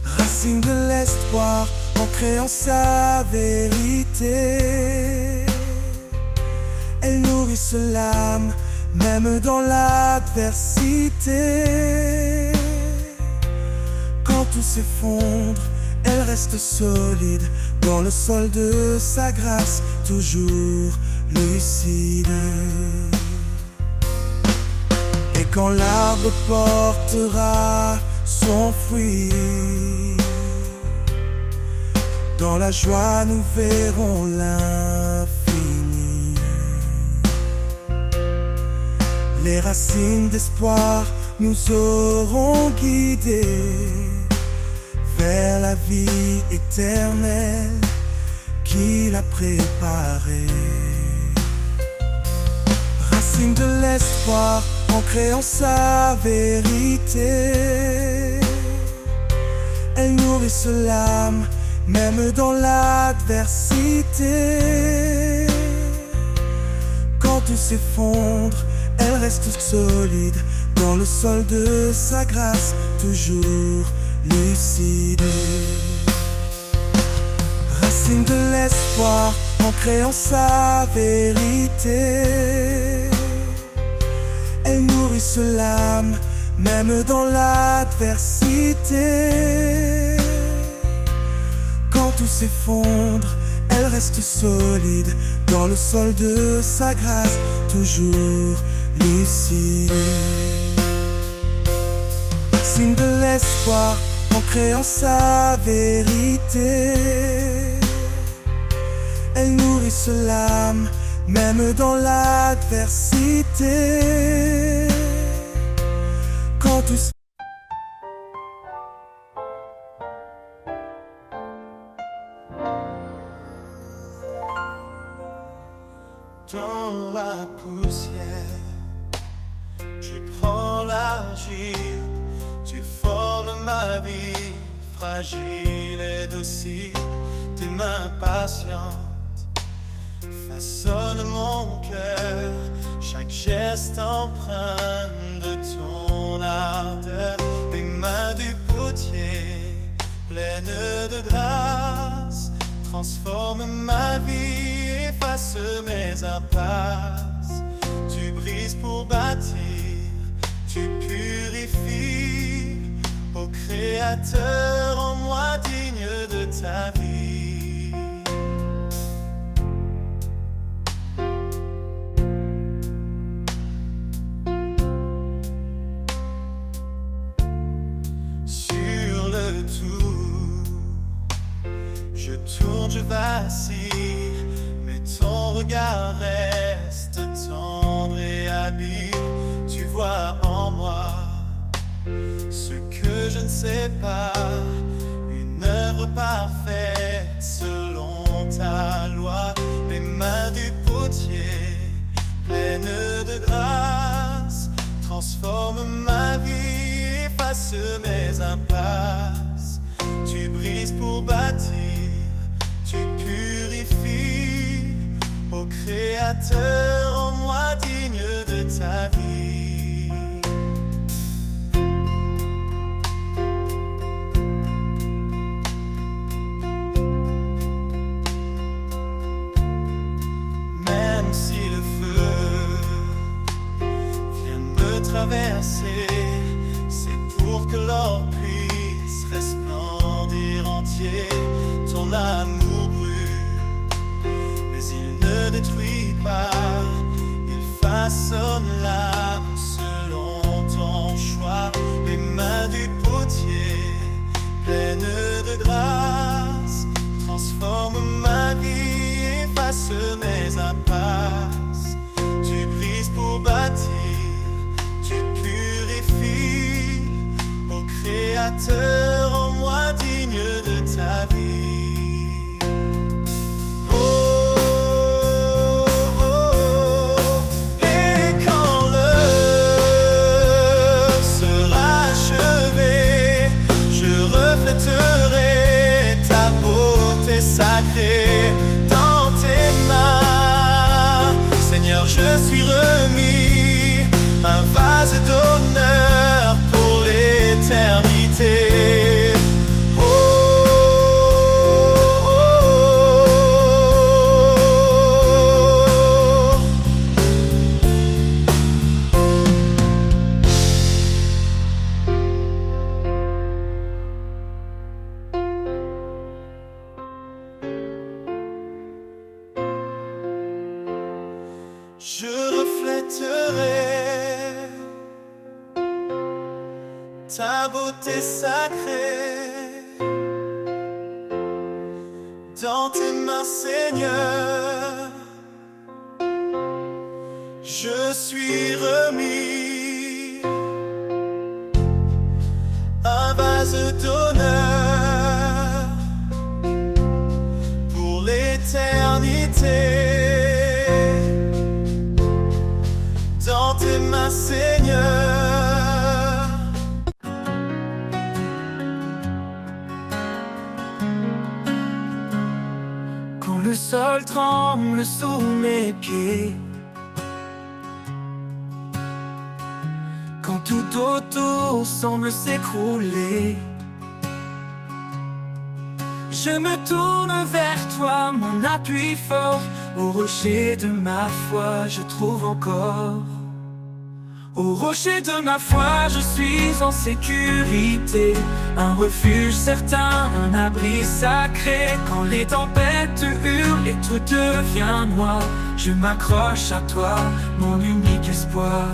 Racine de l'espoir, ancrée en sa vérité. Elle nourrit l'âme, même dans l'adversité. Quand tout s'effondre, elle reste solide dans le sol de sa grâce, toujours lucide. Et quand l'arbre portera son fruit, dans la joie nous verrons l'infini. Les racines d'espoir nous auront guidés vers la vie éternelle qu'il a préparée. Racine de l'espoir, ancrée en sa vérité. Elle nourrit l'âme, même dans l'adversité. Quand tout s'effondre, elle reste solide dans le sol de sa grâce, toujours lucide. Racine de l'espoir, ancrée en sa vérité. Elle nourrit l'âme, même dans l'adversité. Quand tout s'effondre, elle reste solide dans le sol de sa grâce, toujours lucide. Signe de l'espoir, ancrée en sa vérité. Elle nourrit l'âme, même dans l'adversité. Quand tout dans la poussière, je prends l'argile, tu formes ma vie, fragile et docile. Tes mains patientes façonnent mon cœur, chaque geste empreint de ton ardeur. Tes mains du potier, pleines de grâce, transforment ma vie, efface mes impasses. Tu brises pour bâtir, tu purifies. Ô Créateur, en moi digne de ta vie. Sur le tour, je tourne, je vacille, mais ton regard reste tendre et habile. Tu vois en moi ce que je ne sais pas, une œuvre parfaite selon ta loi. Les mains du potier, pleines de grâce, transforment ma vie, efface mes impasses. Tu brises pour bâtir, tu purifies. Ô Créateur, en moi digne de ta vie. Même si le feu vient me traverser, c'est pour que l'or puisse resplendir entier. Ton amour brûle, mais il ne détruit pas, il façonne l'âme selon ton choix. Les mains du potier, pleines de grâce, transforment ma vie, efface mes impasses. Tu brises pour bâtir, tu purifies. Ô Créateur, en moi digne de ta vie. Sacré dans tes mains. ta beauté sacrée. Dans tes mains, Seigneur, je suis remis, un vase d'honneur pour l'éternité. Dans tes mains, Seigneur. Quand le sol tremble sous mes pieds, quand tout autour semble s'écrouler, je me tourne vers toi, mon appui fort. Au rocher de ma foi, je trouve encore. Au rocher de ma foi, je suis en sécurité, un refuge certain, un abri sacré. Quand les tempêtes hurlent et tout devient noir, je m'accroche à toi, mon unique espoir.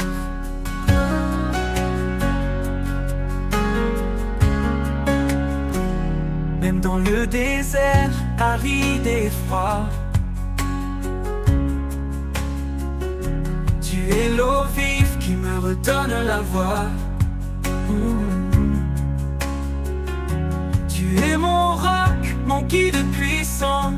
Même dans le désert aride et froid, tu es l'eau vive qui me redonne la voix. Tu es mon roc, mon guide puissant,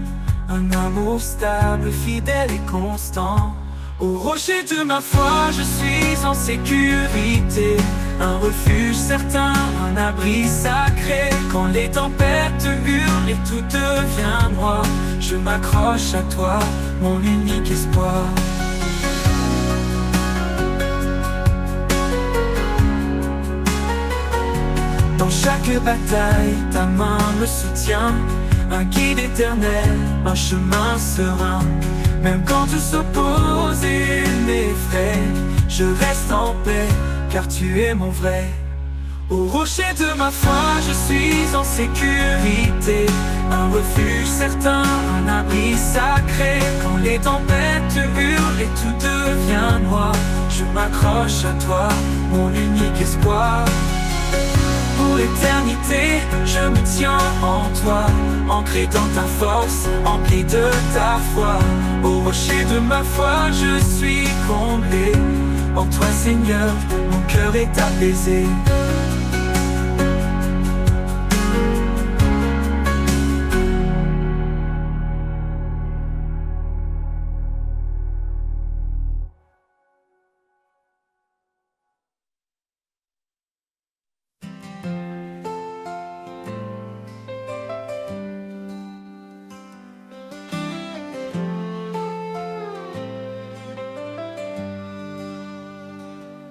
un amour stable, fidèle et constant. Au rocher de ma foi, je suis en sécurité, un refuge certain, un abri sacré. Quand les tempêtes hurlent et tout devient noir, je m'accroche à toi, mon unique espoir. Dans chaque bataille, ta main me soutient, un guide éternel, un chemin serein. Même quand tout s'oppose et m'effraie, je reste en paix, car tu es mon vrai. Au rocher de ma foi, je suis en sécurité, un refuge certain, un abri sacré. Quand les tempêtes hurlent et tout devient noir, je m'accroche à toi, mon unique espoir. Pour l'éternité, je me tiens en toi, ancré dans ta force, empli de ta foi. Au rocher de ma foi, je suis comblé. En toi, Seigneur, mon cœur est apaisé.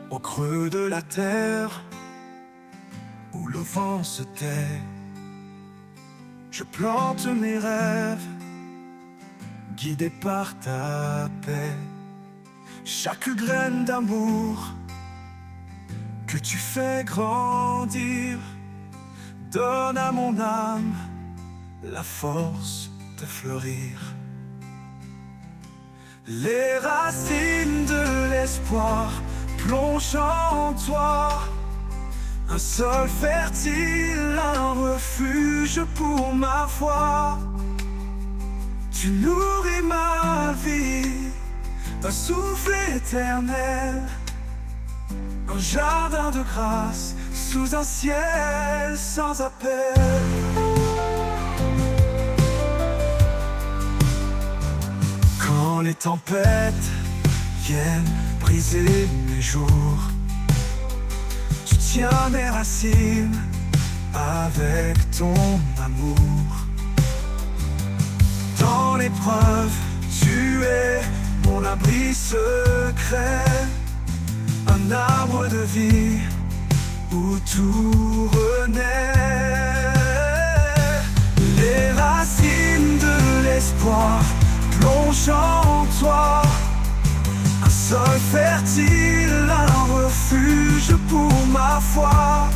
Au creux de la terre, où le vent se tait, je plante mes rêves, guidé par ta paix. Chaque graine d'amour que tu fais grandir donne à mon âme la force de fleurir. Les racines de l'espoir plonge en toi, un sol fertile, un refuge pour ma foi. Tu nourris ma vie d'un souffle éternel, un jardin de grâce sous un ciel sans appel. Quand les tempêtes viennent briser mes jours, tu tiens mes racines avec ton amour. Dans l'épreuve, tu es mon abri secret, un arbre de vie où tout renaît. Les racines de l'espoir plongent en toi, un sol fertile, un refuge pour ma foi.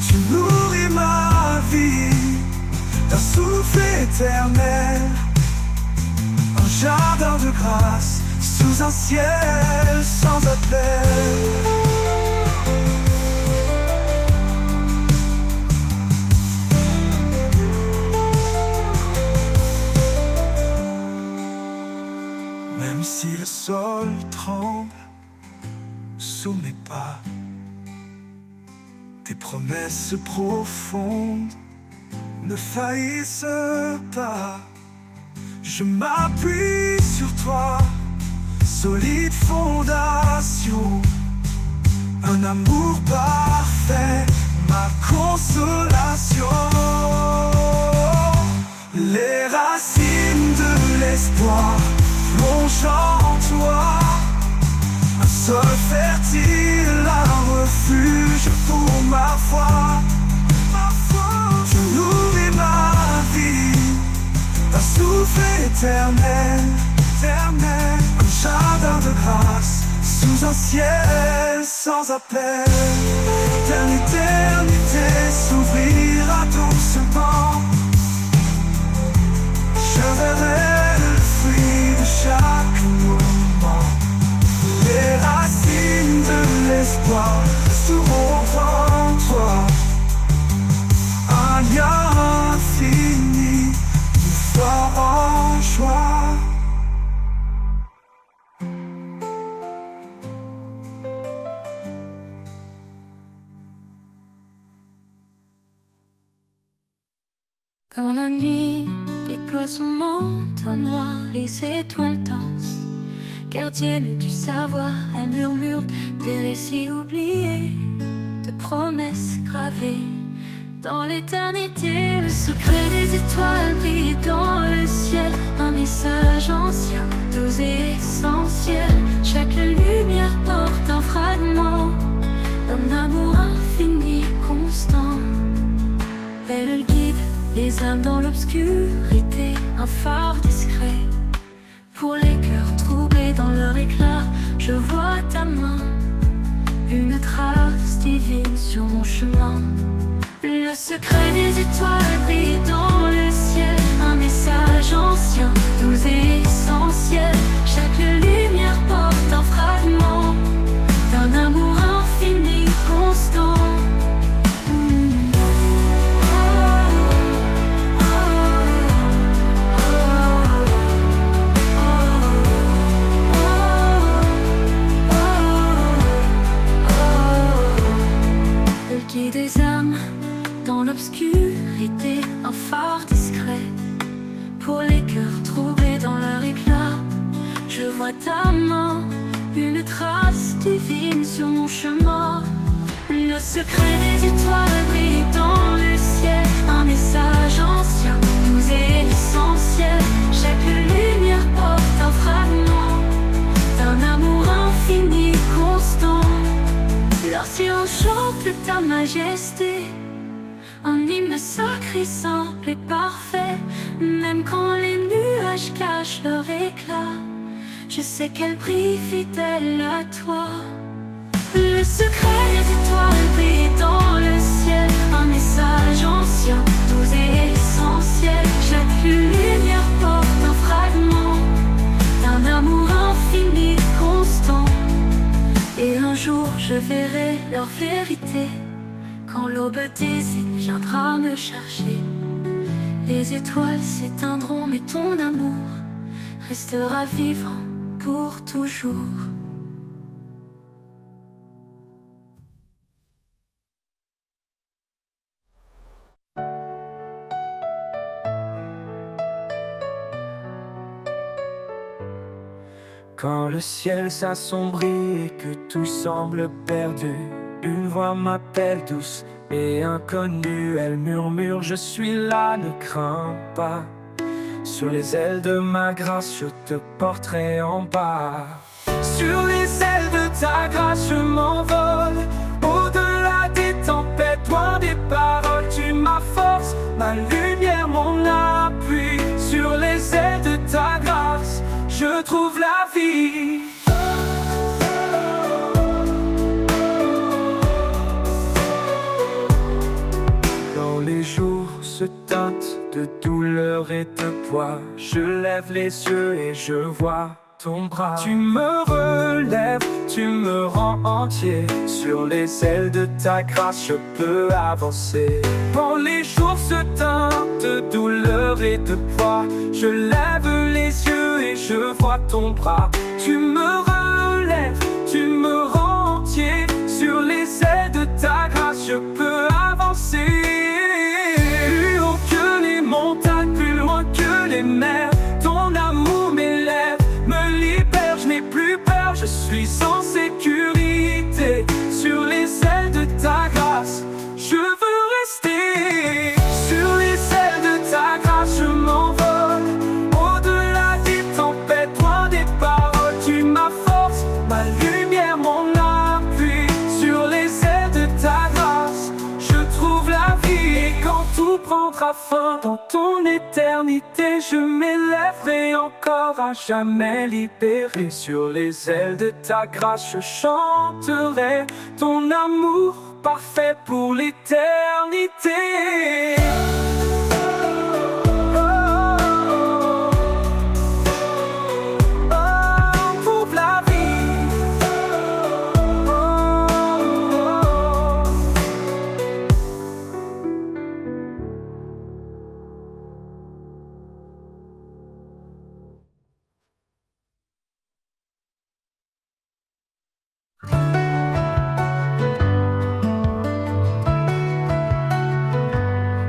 Tu nourris ma vie d'un souffle éternel, un jardin de grâce sous un ciel sans appel. pas. Tes promesses profondes ne faillissent pas. Je m'appuie sur toi, solide fondation. Un amour parfait, ma consolation. Les racines de l'espoir plongent en toi. Un sol fertile, un refuge pour ma foi. Tu nourris ma vie d'un souffle éternel, un jardin de grâce sous un ciel sans appel. L'éternité s'ouvrira doucement. Je verrai le fruit de chaque moment. Les racines de l'espoir seront en toi. Un lien infini nous fera en joie. Quand la nuit déploie son manteau noir, les étoiles dansent. Gardienne du savoir, elle murmure des récits oubliés, de promesses gravées dans l'éternité. Le secret des étoiles brille dans le ciel, un message ancien, doux et essentiel. Chaque lumière porte un fragment d'un amour infini, constant. Elle guide les âmes dans l'obscurité, un phare discret pour les cœurs troublés dans leur éclat. Je vois ta main, une trace divine sur mon chemin. Le secret des étoiles brille dans le ciel, un message ancien, doux et essentiel. Chaque lumière porte un fragment d'un amour infini, constant. Des âmes dans l'obscurité, un phare discret pour les cœurs troublés dans leur éclat. Je vois ta main, une trace divine sur mon chemin. Le secret des étoiles brille dans le ciel, un message ancien, doux et essentiel. Chaque lumière porte un fragment d'un amour infini, constant. Leur silence chante ta majesté, un hymne sacré, simple et parfait. Même quand les nuages cachent leur éclat, je sais qu'elle brille fidèle à toi. Le secret des étoiles brille dans le ciel, un message ancien, doux et essentiel. Chaque lumière porte un fragment d'un amour infini, constant. Et un jour je verrai leur vérité, quand l'aube désigne viendra me chercher. Les étoiles s'éteindront mais ton amour restera vivant pour toujours. Quand le ciel s'assombrit et que tout semble perdu, une voix m'appelle douce et inconnue. Elle murmure, je suis là, ne crains pas. Sur les ailes de ma grâce, je te porterai en bas. Sur les ailes de ta grâce, je m'envole. Au-delà des tempêtes, loin des paroles, tu ma force, ma lumière, mon appui. Sur les ailes de ta grâce, je trouve la vie. Quand les jours se teintent de douleur et de poids, je lève les yeux et je vois ton bras. Tu me relèves, tu me rends entier. Sur les ailes de ta grâce, je peux avancer. Quand les jours se teintent de douleur et de poids, je lève les yeux et je vois ton bras. Tu me relèves, tu me rends entier. les ailes de ta grâce, je peux avancer. Plus haut que les montagnes, plus loin que les mers, ton amour m'élève, me libère, je n'ai plus peur, je suis en sécurité. Sur les ailes de ta grâce, je veux rester. Sur les ailes de ta grâce, je m'envole. Au-delà des tempêtes, loin des paroles, tu ma force, ma lumière, mon appui. Sur les ailes de ta grâce, je trouve la vie. Et quand tout prendra fin dans ton éternité, je m'élèverai encore à jamais libéré. Sur les ailes de ta grâce, je chanterai ton amour parfait pour l'éternité. Pour la vie.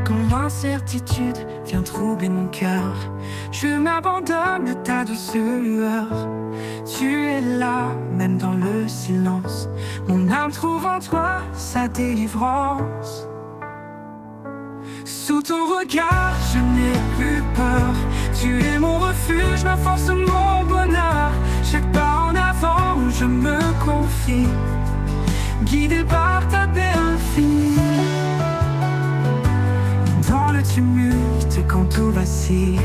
Quand l'incertitude vient troubler mon cœur, je m'abandonne à ta douce lueur. Tu es là, même dans le silence. Mon âme trouve en toi sa délivrance. Sous ton regard, je n'ai plus peur. Tu es mon refuge, ma force, mon bonheur. Chaque pas en avant, je me confie, guidé par ta paix infinie. Dans le tumulte, quand tout vacille,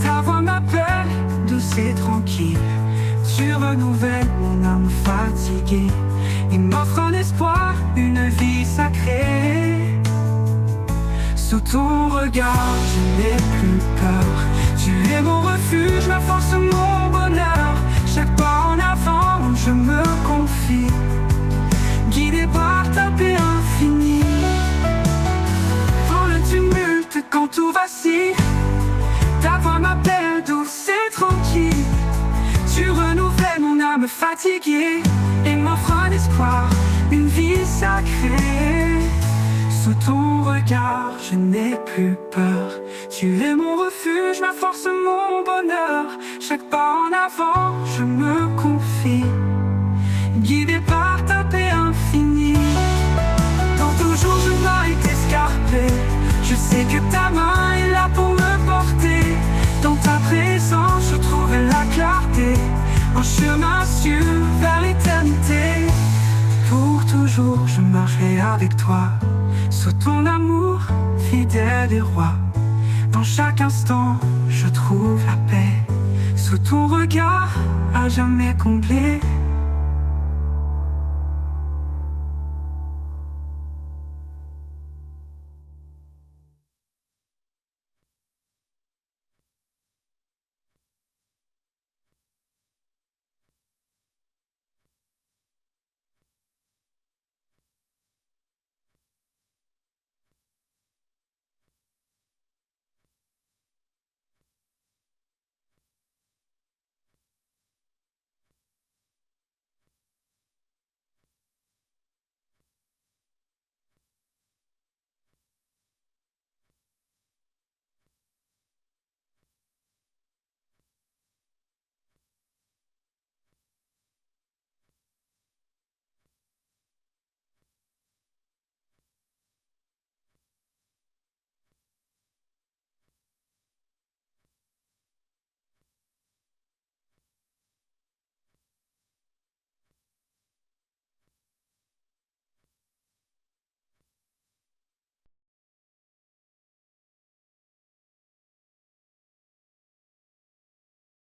ta voix m'appelle, douce et tranquille. Tu renouvelles mon âme fatiguée et m'offre un espoir, une vie sacrée. Sous ton regard, je n'ai plus peur. Tu es mon refuge, ma force, mon bonheur. Chaque pas en avant, je me confie, guidé par ta paix infinie. Dans le tumulte, quand tout vacille, ta voix m'appelle, douce et tranquille. Tu renouvelles mon âme fatiguée et m'offre un espoir, une vie sacrée. Sous ton regard, je n'ai plus peur. Tu es mon refuge, ma force, mon bonheur. Chaque pas en avant, je me confie, guidé par ta paix infinie. Dans tout jour, je m'arrête escarpé. Je sais que ta main est là pour me porter. Dans ta présence, je trouve la clarté. Un chemin sûr vers l'éternité. Pour toujours, je marcherai avec toi. Sous ton amour, fidèle et roi. Dans chaque instant, je trouve la paix. Sous ton regard, à jamais comblé.